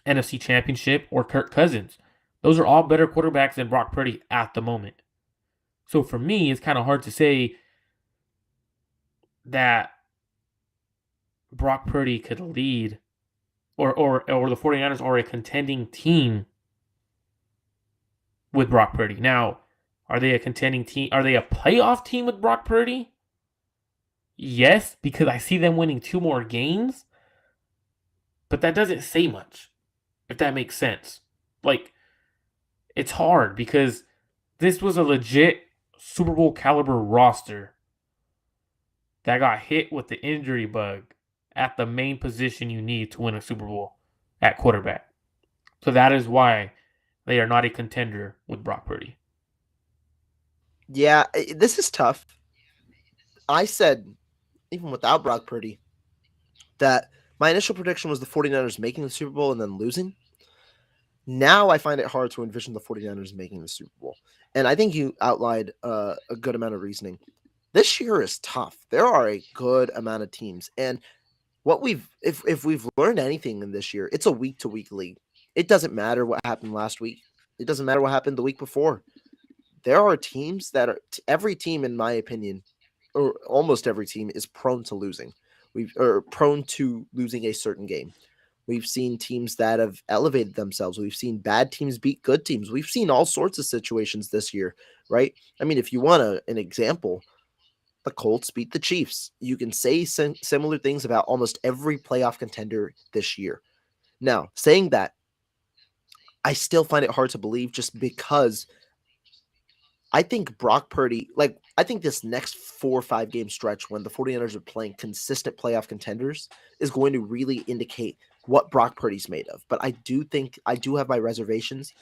C: NFC Championship, or Kirk Cousins. Those are all better quarterbacks than Brock Purdy at the moment. So for me, it's kind of hard to say that Brock Purdy could lead or the 49ers are a contending team with Brock Purdy. Now, are they a contending team? Are they a playoff team with Brock Purdy? Yes, because I see them winning 2 more games. But that doesn't say much, if that makes sense. Like, it's hard because this was a legit Super Bowl caliber roster that got hit with the injury bug at the main position you need to win a Super Bowl at quarterback. So that is why they are not a contender with Brock Purdy.
A: Yeah, this is tough. I said, even without Brock Purdy, that my initial prediction was the 49ers making the Super Bowl and then losing. Now I find it hard to envision the 49ers making the Super Bowl. And I think you outlined a good amount of reasoning. This year is tough. There are a good amount of teams. And what if we've learned anything in this year, it's a week-to-week league. It doesn't matter what happened last week. It doesn't matter what happened the week before. There are teams that are every team, in my opinion, or almost every team, is prone to losing. Prone to losing a certain game. We've seen teams that have elevated themselves. We've seen bad teams beat good teams. We've seen all sorts of situations this year, right? I mean, if you want an example, the Colts beat the Chiefs. You can say similar things about almost every playoff contender this year. Now, saying that, I still find it hard to believe just because I think Brock Purdy, I think this next 4 or 5 game stretch when the 49ers are playing consistent playoff contenders is going to really indicate what Brock Purdy's made of. But I do think I do have my reservations.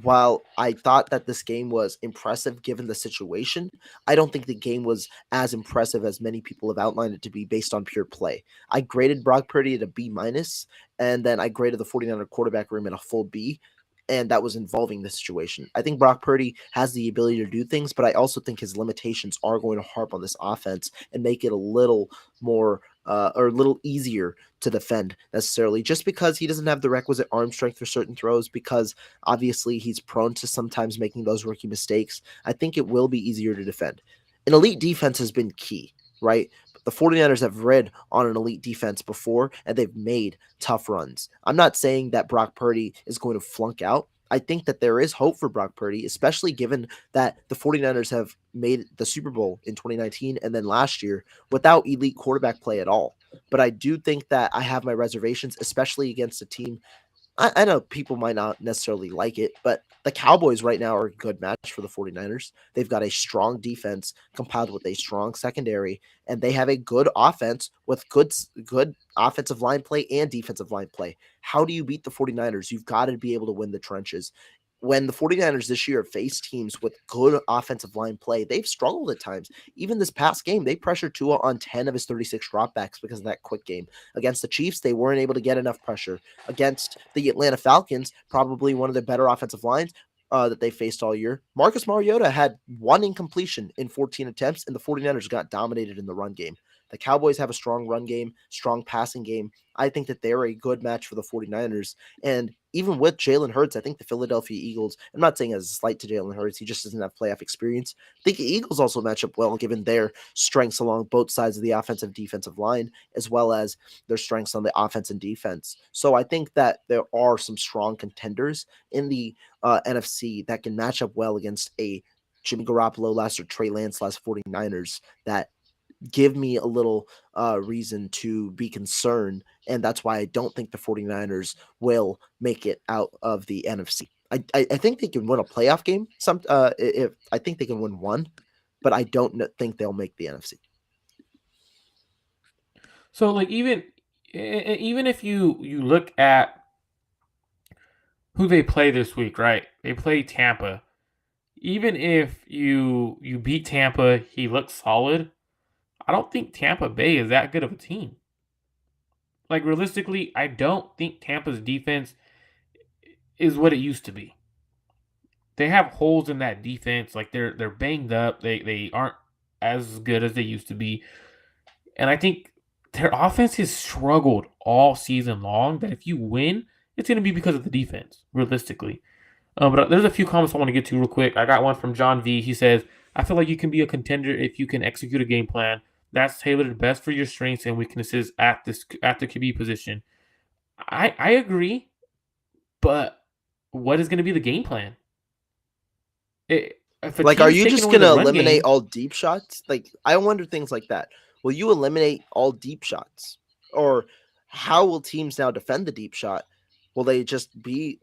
A: while I thought that this game was impressive given the situation, I don't think the game was as impressive as many people have outlined it to be based on pure play. I graded Brock Purdy at a B minus, and then I graded the 49er quarterback room at a full B. And that was involving the situation. I think Brock Purdy has the ability to do things, but I also think his limitations are going to harp on this offense and make it a little more or a little easier to defend necessarily, just because he doesn't have the requisite arm strength for certain throws, because obviously he's prone to sometimes making those rookie mistakes. I think it will be easier to defend. An elite defense has been key, right? The 49ers have rid on an elite defense before, and they've made tough runs. I'm not saying that Brock Purdy is going to flunk out. I think that there is hope for Brock Purdy, especially given that the 49ers have made the Super Bowl in 2019 and then last year without elite quarterback play at all. But I do think that I have my reservations, especially against a team. I know people might not necessarily like it, but the Cowboys right now are a good match for the 49ers. They've got a strong defense compiled with a strong secondary, and they have a good offense with good offensive line play and defensive line play. How do you beat the 49ers? You've got to be able to win the trenches. When the 49ers this year face teams with good offensive line play, they've struggled at times. Even this past game, they pressured Tua on 10 of his 36 dropbacks because of that quick game. Against the Chiefs, they weren't able to get enough pressure. Against the Atlanta Falcons, probably one of the better offensive lines that they faced all year, Marcus Mariota had one incompletion in 14 attempts, and the 49ers got dominated in the run game. The Cowboys have a strong run game, strong passing game. I think that they're a good match for the 49ers. And even with Jalen Hurts, I think the Philadelphia Eagles, I'm not saying as a slight to Jalen Hurts, he just doesn't have playoff experience. I think the Eagles also match up well given their strengths along both sides of the offensive defensive line, as well as their strengths on the offense and defense. So I think that there are some strong contenders in the NFC that can match up well against a Jimmy Garoppolo last or Trey Lance last 49ers that give me a little reason to be concerned. And that's why I don't think the 49ers will make it out of the NFC. I think they can win a playoff game. If I think they can win one, but I don't think they'll make the NFC.
C: So like even if you look at who they play this week, right? They play Tampa. Even if you beat Tampa, he looks solid. I don't think Tampa Bay is that good of a team. Like realistically, I don't think Tampa's defense is what it used to be. They have holes in that defense. Like they're banged up. They aren't as good as they used to be. And I think their offense has struggled all season long. That if you win, it's going to be because of the defense, realistically. But there's a few comments I want to get to real quick. I got one from John V. He says, I feel like you can be a contender if you can execute a game plan that's tailored best for your strengths and weaknesses at the QB position. I agree, but what is going to be the game plan? If a
A: Like, are
C: team's
A: you
C: taking
A: just
C: away
A: going to
C: the run
A: eliminate
C: game,
A: all deep shots? Like, I wonder things like that. Will you eliminate all deep shots? Or how will teams now defend the deep shot? Will they just be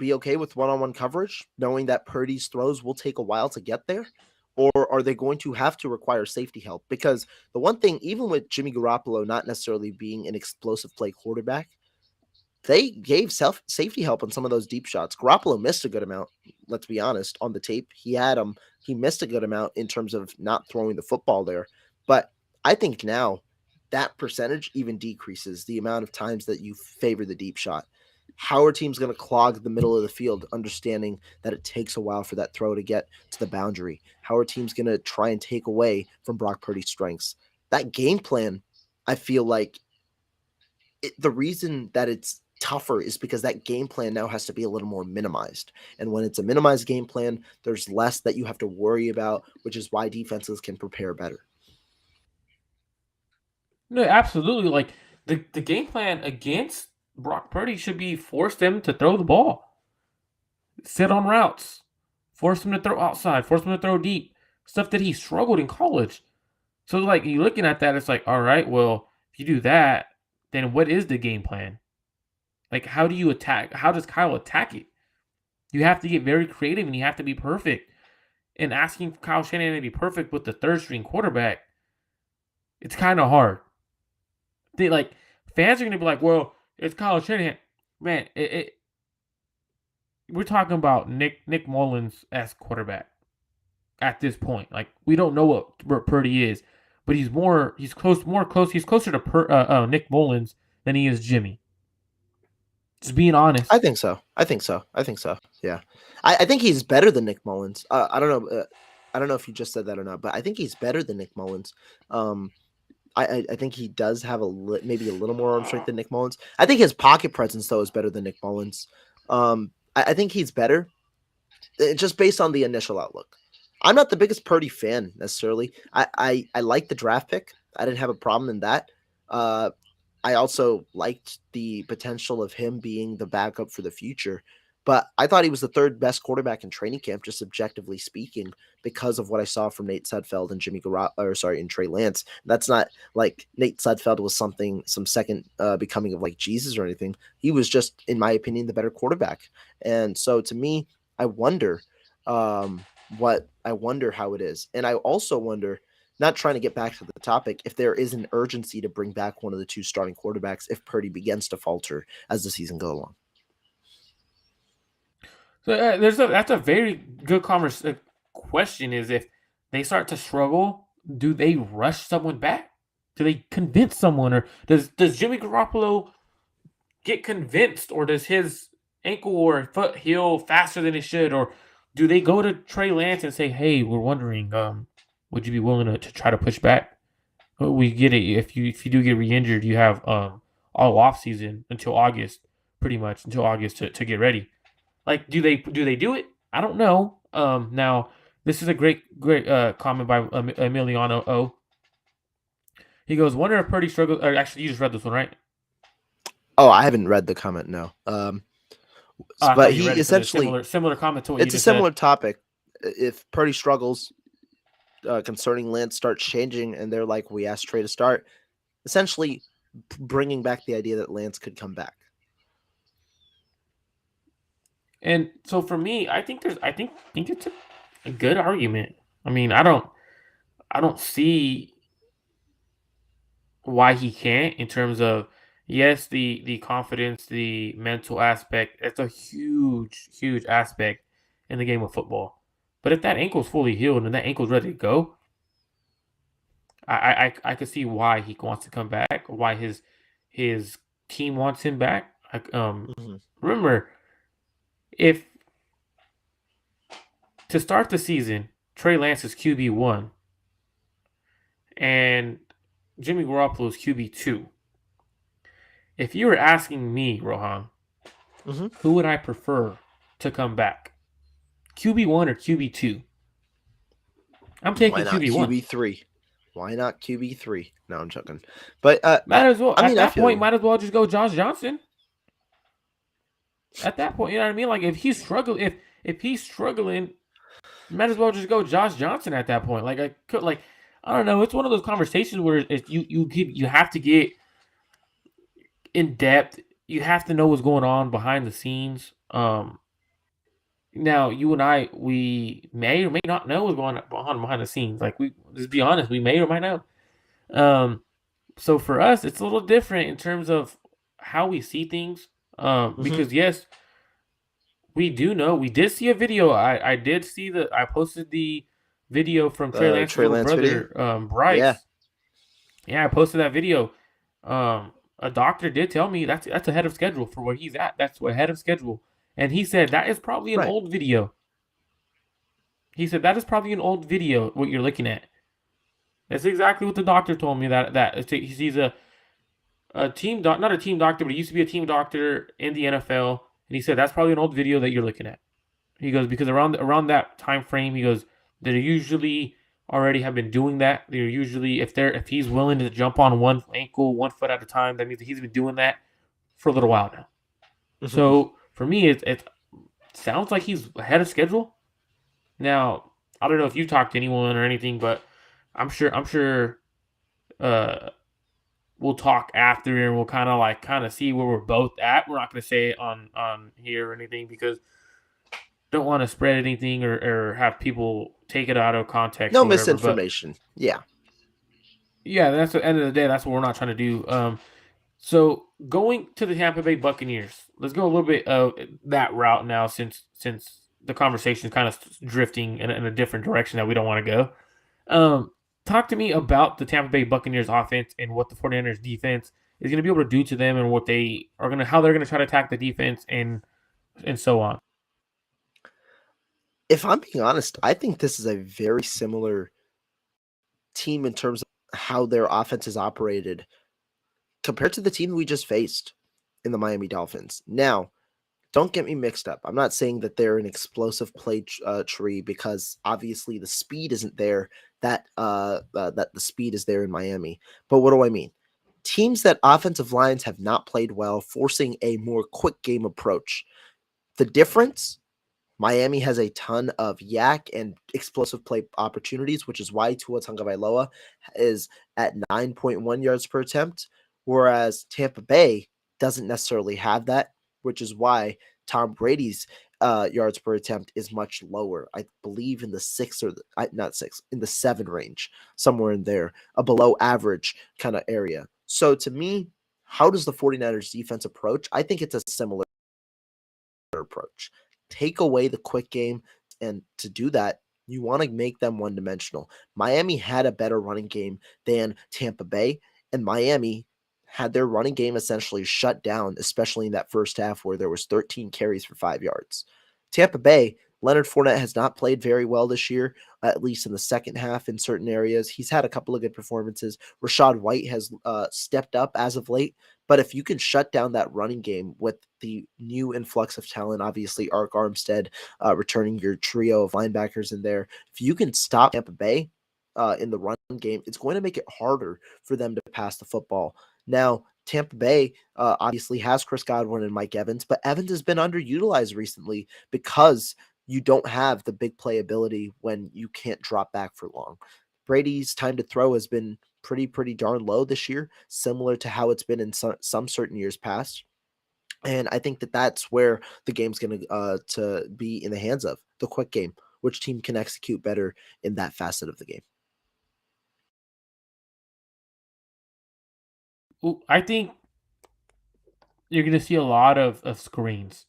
A: okay with one-on-one coverage, knowing that Purdy's throws will take a while to get there? Or are they going to have to require safety help? Because the one thing, even with Jimmy Garoppolo not necessarily being an explosive play quarterback, they gave safety help on some of those deep shots. Garoppolo missed a good amount. Let's be honest. On the tape, he had him. He missed a good amount in terms of not throwing the football there. But I think now that percentage even decreases the amount of times that you favor the deep shot. How are teams going to clog the middle of the field, understanding that it takes a while for that throw to get to the boundary? How are teams going to try and take away from Brock Purdy's strengths? That game plan, I feel like the reason that it's tougher is because that game plan now has to be a little more minimized. And when it's a minimized game plan, there's less that you have to worry about, which is why defenses can prepare better.
C: no, absolutely. Like the game plan against Brock Purdy should be force them to throw the ball, sit on routes, force him to throw outside, force him to throw deep, stuff that he struggled in college. So like you looking at that, it's like, all right, well, if you do that, then what is the game plan? Like, how do you attack? How does Kyle attack it? You have to get very creative and you have to be perfect. And asking Kyle Shanahan to be perfect with the third string quarterback, it's kind of hard. They like fans are gonna be like, well, it's Kyle Shanahan, man. we're talking about Nick Mullins as quarterback at this point. Like, we don't know what Purdy is, but he's closer to Nick Mullins than he is Jimmy. Just being honest.
A: I think so. Yeah, I think he's better than Nick Mullins. I don't know. I don't know if you just said that or not, but I think he's better than Nick Mullins. I think he does have maybe a little more arm strength than Nick Mullins. I think his pocket presence though is better than Nick Mullins. I think he's better, just based on the initial outlook. I'm not the biggest Purdy fan necessarily. I like the draft pick. I didn't have a problem in that. I also liked the potential of him being the backup for the future. But I thought he was the third best quarterback in training camp, just objectively speaking, because of what I saw from Nate Sudfeld and and Trey Lance. That's not like Nate Sudfeld was some second becoming of like Jesus or anything. He was just, in my opinion, the better quarterback. And so to me, I wonder how it is. And I also wonder, not trying to get back to the topic, if there is an urgency to bring back one of the two starting quarterbacks if Purdy begins to falter as the season goes along.
C: So that's a very good question. Is if they start to struggle, do they rush someone back? Do they convince someone, or does Jimmy Garoppolo get convinced, or does his ankle or foot heal faster than it should, or do they go to Trey Lance and say, "Hey, we're wondering, would you be willing to try to push back? We get it. If you do get re-injured, you have all off season until August, pretty much until August to get ready." Like, do they do it? I don't know. Now this is a great comment by Emiliano O. He goes, "Wonder if Purdy struggles." Or actually, you just read this one, right?
A: Oh, I haven't read the comment. No. But he essentially
C: similar comment to what
A: it's a similar topic. If Purdy struggles, concerning Lance starts changing, and they're like, "We asked Trey to start," essentially bringing back the idea that Lance could come back.
C: And so for me, I think it's a good argument. I mean, I don't see why he can't, in terms of, yes, the confidence, the mental aspect. It's a huge aspect in the game of football. But if that ankle's fully healed and that ankle's ready to go, I could see why he wants to come back, why his team wants him back. Remember, if to start the season, Trey Lance is QB1 and Jimmy Garoppolo is QB2. If you were asking me, Rohan, who would I prefer to come back? QB1 or QB2? I'm taking QB1.
A: QB3. Why not QB3? No, I'm joking. But
C: might as well. At that point, might as well just go Josh Johnson. At that point, you know what I mean? Like, if he's struggling, might as well just go Josh Johnson at that point. Like, I don't know. It's one of those conversations where you have to get in depth. You have to know what's going on behind the scenes. Now, you and I, we may or may not know what's going on behind the scenes. Like, let's be honest, we may or might know. So for us, it's a little different in terms of how we see things. Because yes, we do know. We did see a video. I posted the video from Trey Lance's brother, Bryce. Yeah, I posted that video. A doctor did tell me that's ahead of schedule for where he's at. That's ahead of schedule. And he said that is probably an old video. He said that is probably an old video, what you're looking at. That's exactly what the doctor told me, that he's a team not a team doctor, but he used to be a team doctor in the NFL. And he said that's probably an old video that you're looking at. He goes, because around that time frame, he goes, they usually already have been doing that. They're usually, if he's willing to jump on one ankle, 1 foot at a time, that means that he's been doing that for a little while now. So for me, it sounds like he's ahead of schedule. Now, I don't know if you talked to anyone or anything, but I'm sure we'll talk after, and we'll kind of see where we're both at. We're not going to say it on here or anything, because don't want to spread anything or have people take it out of context.
A: No misinformation.
C: Yeah, that's at the end of the day, that's what we're not trying to do. So going to the Tampa Bay Buccaneers. Let's go a little bit of that route now, since the conversation is kind of drifting in a different direction that we don't want to go. Talk to me about the Tampa Bay Buccaneers offense and what the 49ers defense is going to be able to do to them, and what they are going to, how they're going to try to attack the defense, and so on.
A: If I'm being honest, I think this is a very similar team in terms of how their offense is operated compared to the team we just faced in the Miami Dolphins. Now, don't get me mixed up. I'm not saying that they're an explosive play tree, because obviously the speed isn't there. That the speed is there in Miami. But what do I mean? Teams that offensive lines have not played well, forcing a more quick game approach. The difference: Miami has a ton of yak and explosive play opportunities, which is why Tua Tagovailoa is at 9.1 yards per attempt, whereas Tampa Bay doesn't necessarily have that, which is why Tom Brady's yards per attempt is much lower. I believe in the in the 7 range, somewhere in there, a below average kind of area. So to me, how does the 49ers defense approach? I think it's a similar approach. Take away the quick game, and to do that, you want to make them one-dimensional. Miami had a better running game than Tampa Bay, and Miami had their running game essentially shut down, especially in that first half where there was 13 carries for 5 yards. Tampa Bay, Leonard Fournette has not played very well this year, at least in the second half in certain areas. He's had a couple of good performances. Rachaad White has stepped up as of late. But if you can shut down that running game with the new influx of talent, obviously Ark Armstead returning your trio of linebackers in there, if you can stop Tampa Bay in the run game, it's going to make it harder for them to pass the football. Now, Tampa Bay obviously has Chris Godwin and Mike Evans, but Evans has been underutilized recently because you don't have the big playability when you can't drop back for long. Brady's time to throw has been pretty darn low this year, similar to how it's been in some certain years past. And I think that that's where the game's going to be in the hands of the quick game, which team can execute better in that facet of the game.
C: I think you're going to see a lot of screens.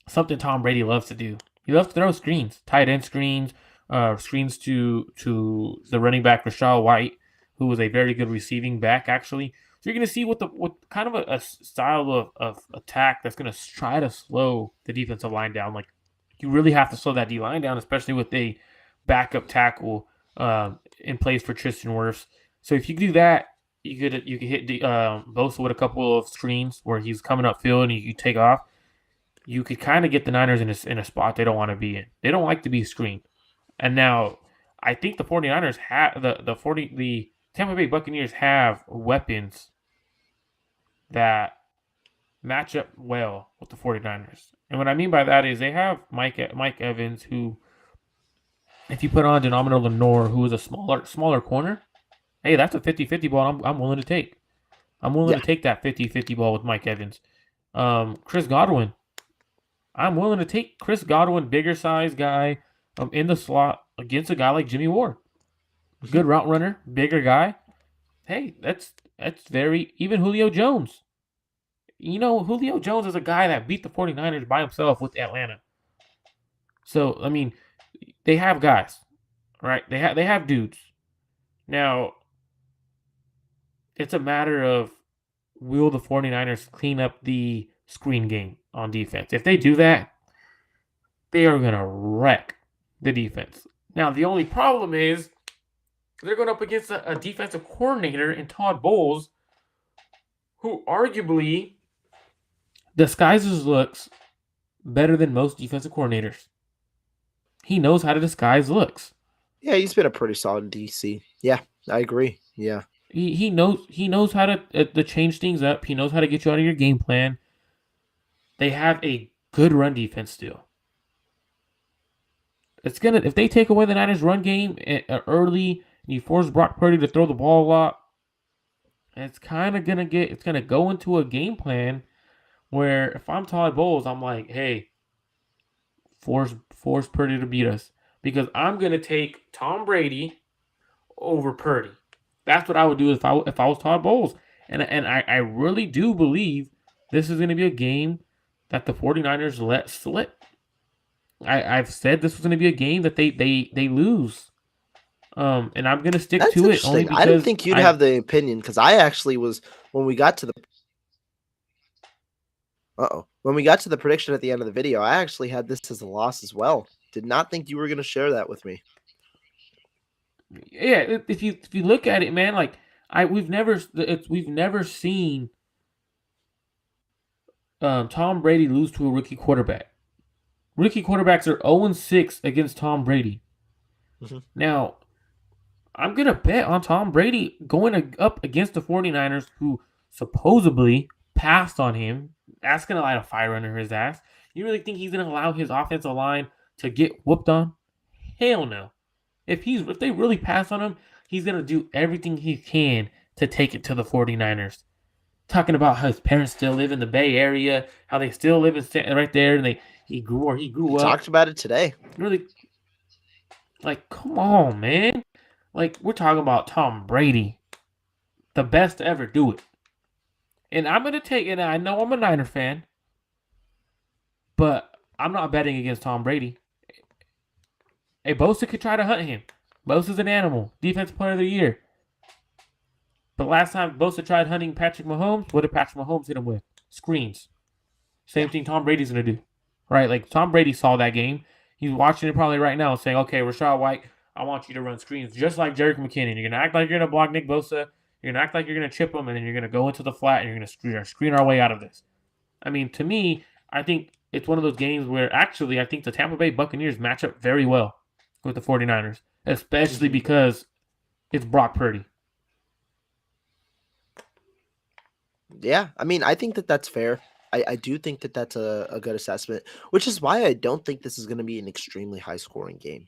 C: Something Tom Brady loves to do. He loves to throw screens, tight end screens, screens to the running back Rachaad White, who was a very good receiving back, actually. So you're going to see what kind of a style of attack that's going to try to slow the defensive line down. Like, you really have to slow that D line down, especially with a backup tackle in place for Tristan Wirfs. So if you do that, you could hit Bosa with a couple of screens where he's coming upfield and you take off. You could kind of get the Niners in a spot they don't want to be in. They don't like to be screened. And now I think the 49ers have the Tampa Bay Buccaneers have weapons that match up well with the 49ers. And what I mean by that is they have Mike Evans, who, if you put on Denominator Lenore, who is a smaller corner, hey, that's a 50-50 ball I'm willing to take. I'm willing to take that 50-50 ball with Mike Evans. Chris Godwin. I'm willing to take Chris Godwin, bigger size guy, in the slot against a guy like Jimmy Ward. Good route runner, bigger guy. Hey, that's very, even Julio Jones. You know, Julio Jones is a guy that beat the 49ers by himself with Atlanta. So, I mean, they have guys, right? They have dudes. Now, it's a matter of, will the 49ers clean up the screen game on defense? If they do that, they are going to wreck the defense. Now, the only problem is they're going up against a defensive coordinator in Todd Bowles, who arguably disguises looks better than most defensive coordinators. He knows how to disguise looks.
A: Yeah, he's been a pretty solid DC. Yeah, I agree. Yeah.
C: He knows how to change things up. He knows how to get you out of your game plan. They have a good run defense still. If they take away the Niners' run game early and you force Brock Purdy to throw the ball a lot, it's gonna go into a game plan where, if I'm Todd Bowles, I'm like, hey, force Purdy to beat us, because I'm gonna take Tom Brady over Purdy. That's what I would do if I was Todd Bowles. And I really do believe this is going to be a game that the 49ers let slip. I've said this was going to be a game that they lose. And I'm going to stick
A: That's
C: to it only
A: interesting. I didn't
C: because
A: think you'd have the opinion because I actually was when we got to the when we got to the prediction at the end of the video, I actually had this as a loss as well. Did not think you were going to share that with me.
C: Yeah, if you look at it, man, like we've never seen Tom Brady lose to a rookie quarterback. Rookie quarterbacks are 0-6 against Tom Brady.
A: Mm-hmm.
C: Now, I'm going to bet on Tom Brady going up against the 49ers who supposedly passed on him. That's going to light a fire under his ass. You really think he's going to allow his offensive line to get whooped on? Hell no. If they really pass on him, he's going to do everything he can to take it to the 49ers. Talking about how his parents still live in the Bay Area, how they still live right there, and he grew up.
A: Talked about it today.
C: Really, like, come on, man. Like, we're talking about Tom Brady, the best to ever do it. And I'm going to take it. I know I'm a Niner fan, but I'm not betting against Tom Brady. Hey, Bosa could try to hunt him. Bosa's an animal. Defensive player of the year. But last time Bosa tried hunting Patrick Mahomes, what did Patrick Mahomes hit him with? Screens. Same thing Tom Brady's going to do. Right? Like, Tom Brady saw that game. He's watching it probably right now saying, okay, Rachaad White, I want you to run screens just like Jerick McKinnon. You're going to act like you're going to block Nick Bosa. You're going to act like you're going to chip him, and then you're going to go into the flat, and you're going to screen our way out of this. I mean, to me, I think it's one of those games where actually I think the Tampa Bay Buccaneers match up very well with the 49ers, especially because it's Brock Purdy.
A: Yeah, I mean, I think that that's fair. I do think that that's a good assessment, which is why I don't think this is going to be an extremely high-scoring game.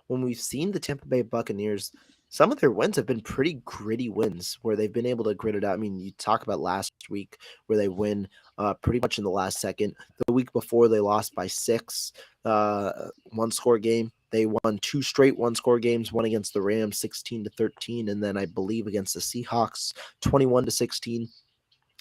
A: When we've seen the Tampa Bay Buccaneers, some of their wins have been pretty gritty wins where they've been able to grit it out. I mean, you talk about last week where they win pretty much in the last second. The week before, they lost by 6, one-score game. They won 2 straight one-score games, one against the Rams, 16-13, and then I believe against the Seahawks, 21-16.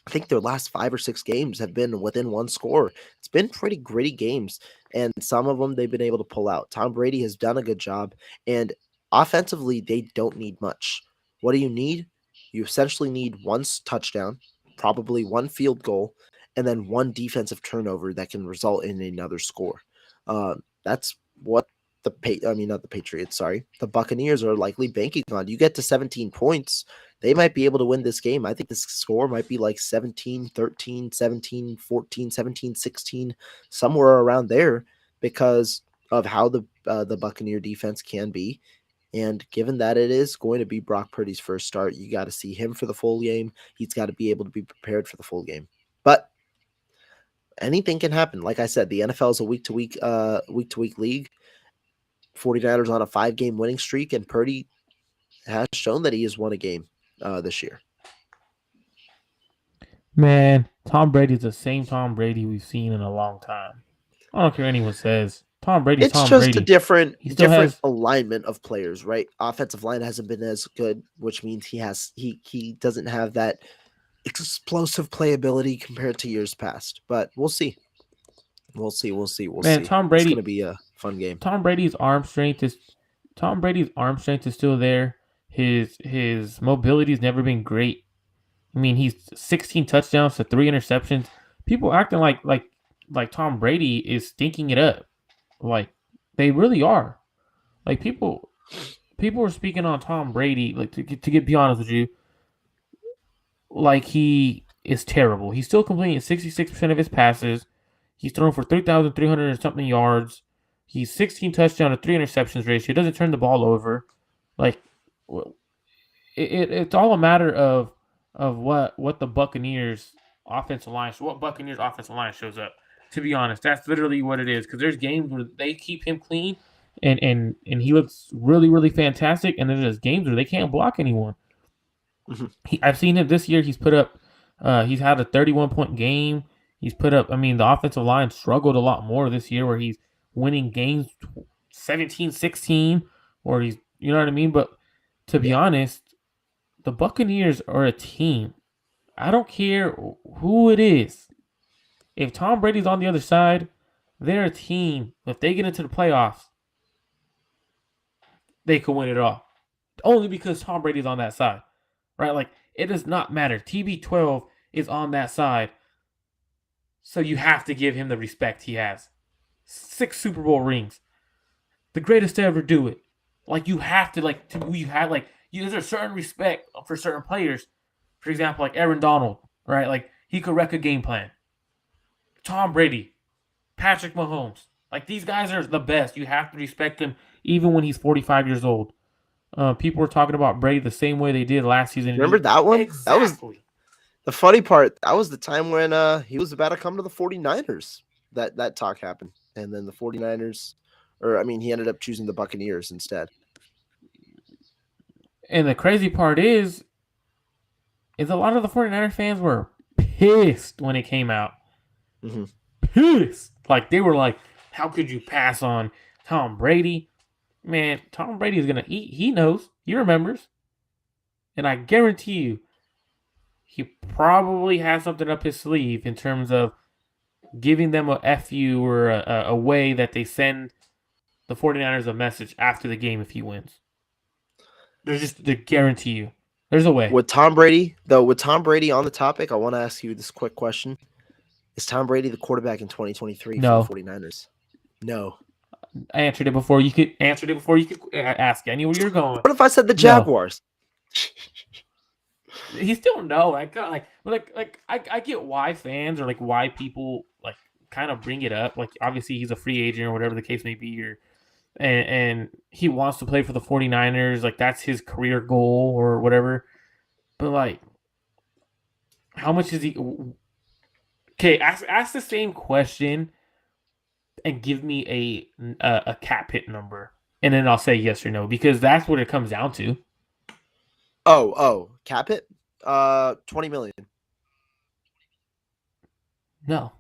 A: I think their last 5 or 6 games have been within one score. It's been pretty gritty games, and some of them they've been able to pull out. Tom Brady has done a good job, and offensively, they don't need much. What do you need? You essentially need one touchdown, probably one field goal, and then one defensive turnover that can result in another score. That's what not the Patriots, sorry. The Buccaneers are likely banking on. You get to 17 points, they might be able to win this game. I think the score might be like 17-13, 17-14, 17-16, somewhere around there because of how the Buccaneer defense can be. And given that it is going to be Brock Purdy's first start, you got to see him for the full game. He's got to be able to be prepared for the full game. But anything can happen. Like I said, the NFL is a week-to-week league. 49ers on a 5-game winning streak, and Purdy has shown that he has won a game this year.
C: Man, Tom Brady's the same Tom Brady we've seen in a long time. I don't care what anyone says. Tom Brady's
A: it's
C: Tom
A: just
C: Brady.
A: A different alignment of players, right? Offensive line hasn't been as good, which means he doesn't have that explosive playability compared to years past. But we'll see. We'll see.
C: Man, Tom Brady,
A: it's going to be a fun game.
C: Tom Brady's arm strength is still there. His mobility's never been great. I mean, he's 16 touchdowns to 3 interceptions. People acting like Tom Brady is stinking it up. Like, they really are. Like, people are speaking on Tom Brady, like, to be honest with you, like he is terrible. He's still completing 66% of his passes. He's thrown for 3,300 and something yards. He's 16 touchdowns to 3 interceptions ratio. He doesn't turn the ball over. Like, it's all a matter of what the Buccaneers offensive line shows up. To be honest, that's literally what it is. Because there's games where they keep him clean, and he looks really, really fantastic. And then there's games where they can't block anyone. Mm-hmm. I've seen him this year. He's put up. He's had a 31-point game. He's put up. I mean, the offensive line struggled a lot more this year, where he's winning games 17-16, or he's, you know what I mean. But to be honest, the Buccaneers are a team I don't care who it is. If Tom Brady's on the other side, they're a team. If they get into the playoffs, they could win it all. Only because Tom Brady's on that side, right? Like, it does not matter. TB12 is on that side, so you have to give him the respect he has. 6 Super Bowl rings, the greatest to ever do it. Like, you have to, like, there's a certain respect for certain players. For example, like Aaron Donald, right? Like, he could wreck a game plan. Tom Brady, Patrick Mahomes, like, these guys are the best. You have to respect them even when he's 45 years old. People were talking about Brady the same way they did last season.
A: Remember that one?
C: Exactly.
A: That was the funny part. That was the time when he was about to come to the 49ers. That talk happened. And then the 49ers, he ended up choosing the Buccaneers instead.
C: And the crazy part is a lot of the 49er fans were pissed when it came out.
A: Mm-hmm.
C: Pissed. Like, they were like, how could you pass on Tom Brady? Man, Tom Brady is going to eat. He knows. He remembers. And I guarantee you, he probably has something up his sleeve in terms of giving them a FU or a way that they send the 49ers a message after the game if he wins. They guarantee you. There's a way.
A: With Tom Brady on the topic, I want to ask you this quick question. Is Tom Brady the quarterback in 2023
C: No.
A: for the 49ers? No.
C: I answered it before you could ask. I knew where you're going.
A: What if I said the Jaguars?
C: No. He still no. I get why fans or like why people like kind of bring it up. Like, obviously he's a free agent or whatever the case may be, and he wants to play for the 49ers. Like, that's his career goal or whatever. But, like, how much is he? Okay, ask the same question and give me a cap hit number, and then I'll say yes or no, because that's what it comes down to.
A: Oh, cap hit? $20 million.
C: No.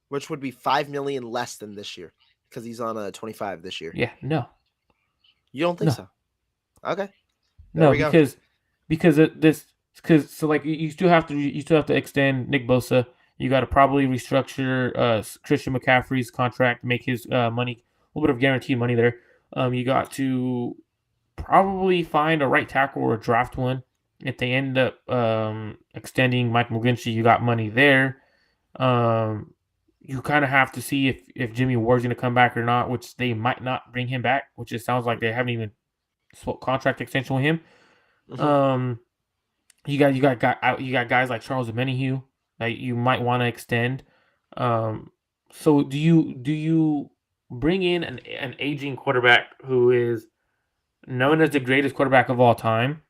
A: Which would be $5 million less than this year, because he's on a 25 this year.
C: Yeah, no.
A: You don't think so? Okay.
C: No, because like you still have to extend Nick Bosa. You got to probably restructure Christian McCaffrey's contract, make his money a little bit of guaranteed money there. You got to probably find a right tackle or a draft one. If they end up extending Mike McGlinchey, you got money there. You kind of have to see if Jimmy Ward's going to come back or not, which they might not bring him back, which it sounds like they haven't even spoke contract extension with him. Mm-hmm. You got guys like Charles Omenihu that you might want to extend. So do you bring in an aging quarterback who is known as the greatest quarterback of all time,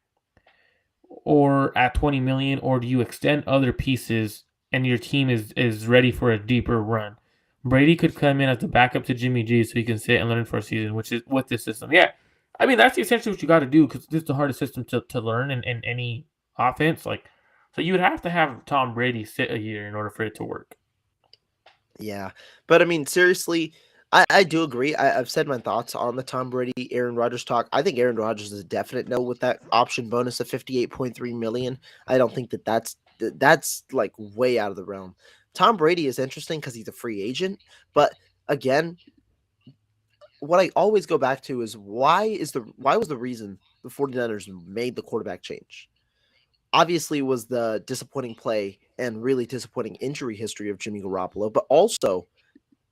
C: or at $20 million, or do you extend other pieces and your team is ready for a deeper run? Brady could come in as the backup to Jimmy G so he can sit and learn for a season, which is with this system. Yeah, I mean, that's essentially what you got to do, because this is the hardest system to learn in any offense. Like, so you would have to have Tom Brady sit a year in order for it to work.
A: Yeah, but I mean, seriously, I do agree. I've said my thoughts on the Tom Brady, Aaron Rodgers talk. I think Aaron Rodgers is a definite no with that option bonus of $58.3 million. I don't think that's like way out of the realm. Tom Brady is interesting because he's a free agent, but again, what I always go back to is why was the reason the 49ers made the quarterback change? Obviously was the disappointing play and really disappointing injury history of Jimmy Garoppolo, but also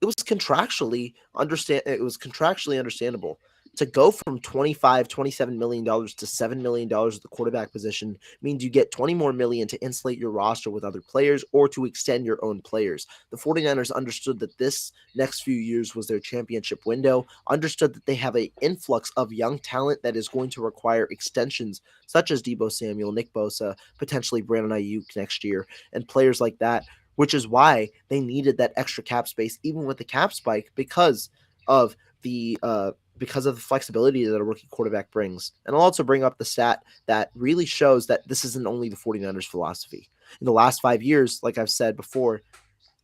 A: it was contractually understandable to go from $27 million to $7 million at the quarterback position means you get $20 more million to insulate your roster with other players or to extend your own players. The 49ers understood that this next few years was their championship window, understood that they have an influx of young talent that is going to require extensions such as Deebo Samuel, Nick Bosa, potentially Brandon Ayuk next year, and players like that, which is why they needed that extra cap space, even with the cap spike, because of the flexibility that a rookie quarterback brings. And I'll also bring up the stat that really shows that this isn't only the 49ers philosophy. In the last 5 years, like I've said before,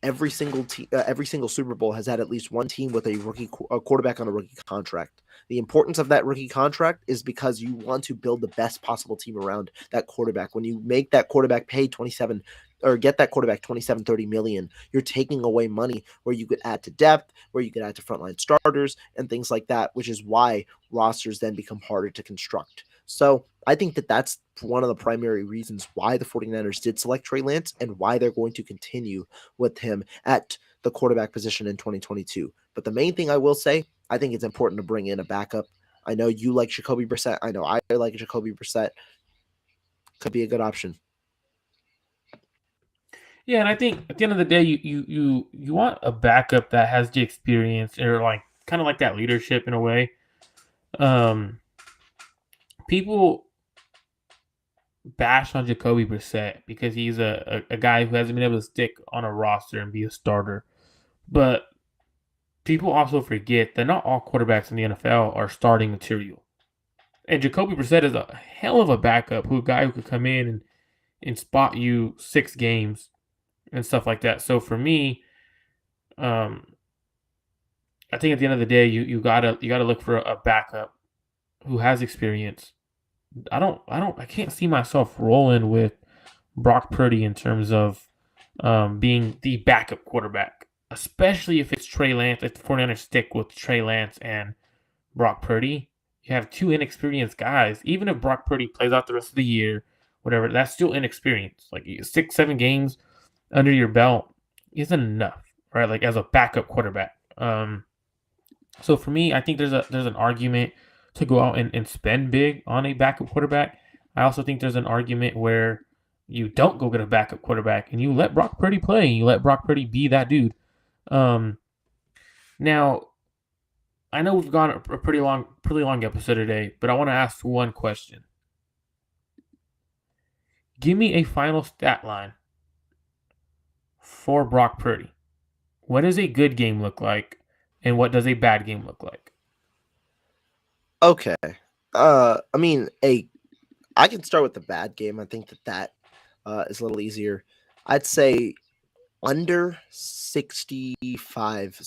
A: every single Super Bowl has had at least one team with a rookie quarterback on a rookie contract. The importance of that rookie contract is because you want to build the best possible team around that quarterback. When you make that quarterback pay 27 or get that quarterback 27-30 million, you're taking away money where you could add to depth, where you could add to frontline starters and things like that, which is why rosters then become harder to construct. So I think that that's one of the primary reasons why the 49ers did select Trey Lance and why they're going to continue with him at the quarterback position in 2022. But the main thing I will say, I think it's important to bring in a backup. I know you like Jacoby Brissett. I know I like Jacoby Brissett. Could be a good option.
C: Yeah, and I think at the end of the day, you want a backup that has the experience or like kind of like that leadership in a way. People bash on Jacoby Brissett because he's a guy who hasn't been able to stick on a roster and be a starter. But people also forget that not all quarterbacks in the NFL are starting material. And Jacoby Brissett is a hell of a backup, a guy who could come in and spot you 6 games and stuff like that. So for me, I think at the end of the day, you gotta look for a backup who has experience. I can't see myself rolling with Brock Purdy in terms of being the backup quarterback, especially if it's Trey Lance. If the 49ers stick with Trey Lance and Brock Purdy, you have 2 inexperienced guys. Even if Brock Purdy plays out the rest of the year, whatever, that's still inexperience. Like 6-7 games under your belt isn't enough, right? Like as a backup quarterback. So for me, I think there's an argument to go out and spend big on a backup quarterback. I also think there's an argument where you don't go get a backup quarterback and you let Brock Purdy play and you let Brock Purdy be that dude. Now, I know we've gone a pretty long episode today, but I want to ask one question. Give me a final stat line for Brock Purdy. What does a good game look like, and what does a bad game look like?
A: Okay. I mean, I can start with the bad game. I think that is a little easier. I'd say under 65,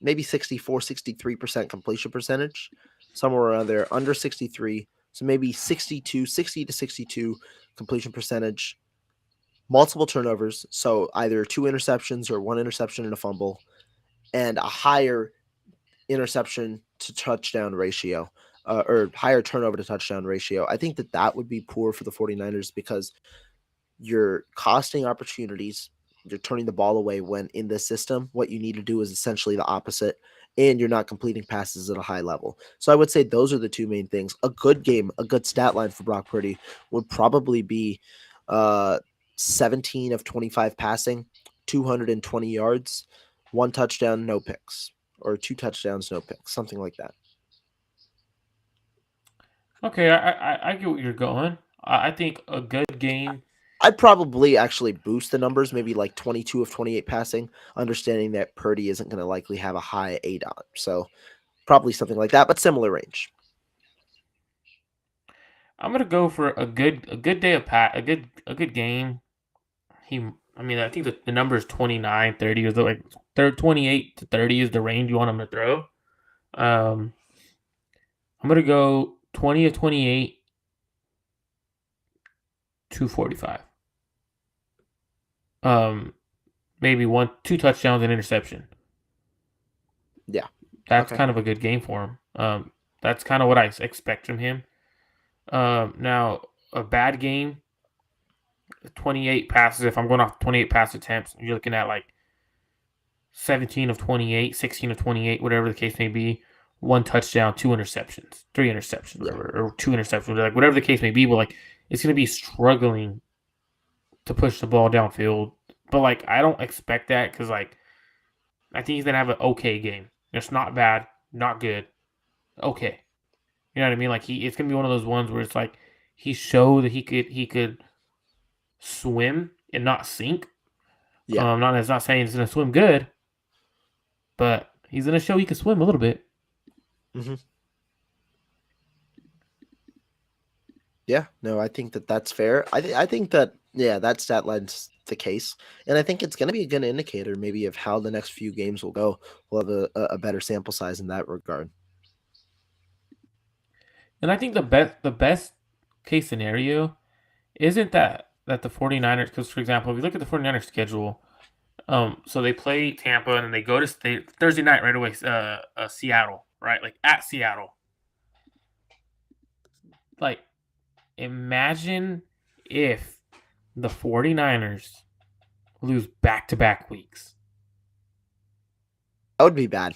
A: maybe 64, 63% completion percentage, somewhere around there, under 63. So maybe 60 to 62 completion percentage, multiple turnovers. So either 2 interceptions or 1 interception and a fumble, and a higher interception to touchdown ratio. Or higher turnover to touchdown ratio. I think that would be poor for the 49ers because you're costing opportunities. You're turning the ball away when in this system, what you need to do is essentially the opposite, and you're not completing passes at a high level. So I would say those are the 2 main things. A good game, a good stat line for Brock Purdy would probably be 17 of 25 passing, 220 yards, 1 touchdown, no picks, or 2 touchdowns, no picks, something like that.
C: Okay, I get what you're going. I think a good game.
A: I'd probably actually boost the numbers, maybe like 22 of 28 passing, understanding that Purdy isn't going to likely have a high ADOT. So probably something like that, but similar range.
C: I'm gonna go for a good day of a good game. I think the number is 29, 30 is like 28 to 30 is the range you want him to throw. I'm gonna go 20 of 28, 245. Maybe 2 touchdowns and interception.
A: Yeah,
C: that's kind of a good game for him. That's kind of what I expect from him. Now a bad game, 28 passes. If I'm going off 28 pass attempts, you're looking at like 17 of 28, 16 of 28, whatever the case may be. 1 touchdown, 2 interceptions, 3 interceptions, whatever, or 2 interceptions, like whatever the case may be. But like, it's going to be struggling to push the ball downfield. But like, I don't expect that because like, I think he's going to have an okay game. It's not bad, not good, okay. You know what I mean? Like it's going to be one of those ones where it's like he showed that he could swim and not sink.
A: Yeah.
C: It's not saying he's going to swim good, but he's going to show he can swim a little bit.
A: Mm-hmm. Yeah, no, I think that's fair. I think that, yeah, that stat line's the case. And I think it's going to be a good indicator maybe of how the next few games will go. We'll have a better sample size in that regard.
C: And I think the best case scenario isn't that the 49ers, because for example, if you look at the 49ers schedule, so they play Tampa and then they go to Thursday night right away, Seattle, right? Like at Seattle. Like imagine if the 49ers lose back-to-back weeks.
A: That would be bad.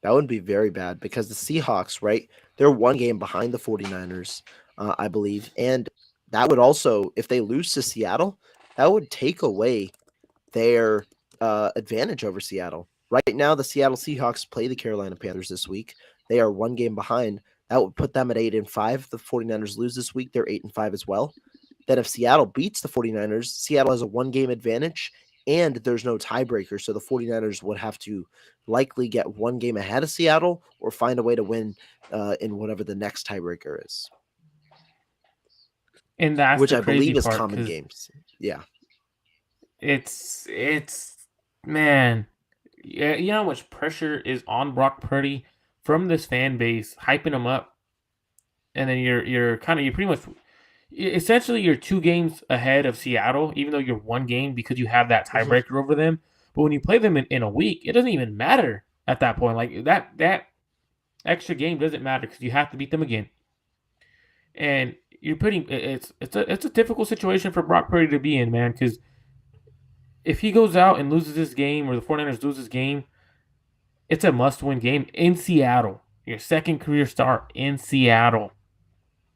A: That would be very bad because the Seahawks, right? They're one game behind the 49ers, I believe. And that would also, if they lose to Seattle, that would take away their advantage over Seattle. Right now, the Seattle Seahawks play the Carolina Panthers this week. They are one game behind. That would put them at 8-5. The 49ers lose this week. They're 8-5 as well. Then if Seattle beats the 49ers, Seattle has a one-game advantage, and there's no tiebreaker. So the 49ers would have to likely get one game ahead of Seattle or find a way to win in whatever the next tiebreaker is.
C: And that's
A: which
C: the
A: I
C: crazy
A: believe is
C: part,
A: common
C: 'cause
A: games. Yeah.
C: it's man, yeah, you know how much pressure is on Brock Purdy from this fan base, hyping him up, and then you're pretty much essentially you're 2 games ahead of Seattle, even though you're one game because you have that tiebreaker over them. But when you play them in a week, it doesn't even matter at that point. Like that extra game doesn't matter because you have to beat them again. And you're putting it's a difficult situation for Brock Purdy to be in, man, because if he goes out and loses this game or the 49ers lose this game, it's a must-win game in Seattle. Your second career start in Seattle.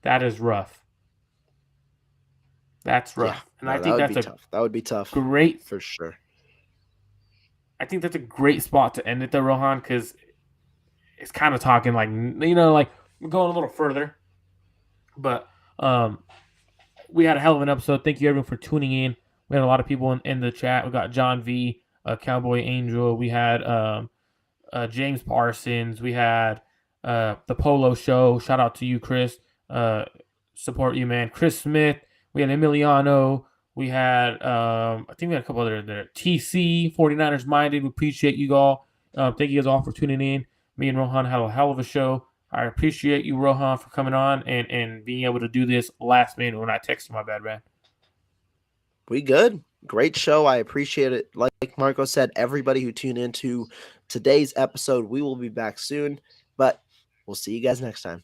C: That is rough. That's rough.
A: Yeah.
C: And
A: No,
C: I think that's a
A: tough. That would be tough.
C: great
A: For sure.
C: I think that's a great spot to end it, though, Rohan, because it's kind of talking like, like we're going a little further. But we had a hell of an episode. Thank you, everyone, for tuning in. We had a lot of people in the chat. We got John V, Cowboy Angel. We had James Parsons. We had the Polo Show. Shout out to you, Chris. Support you, man. Chris Smith. We had Emiliano. We had, I think we had a couple other there. TC, 49ers Minded. We appreciate you all. Thank you guys all for tuning in. Me and Rohan had a hell of a show. I appreciate you, Rohan, for coming on and being able to do this last minute when I texted my bad man.
A: We good. Great show. I appreciate it. Like Marco said, everybody who tuned into today's episode, we will be back soon, but we'll see you guys next time.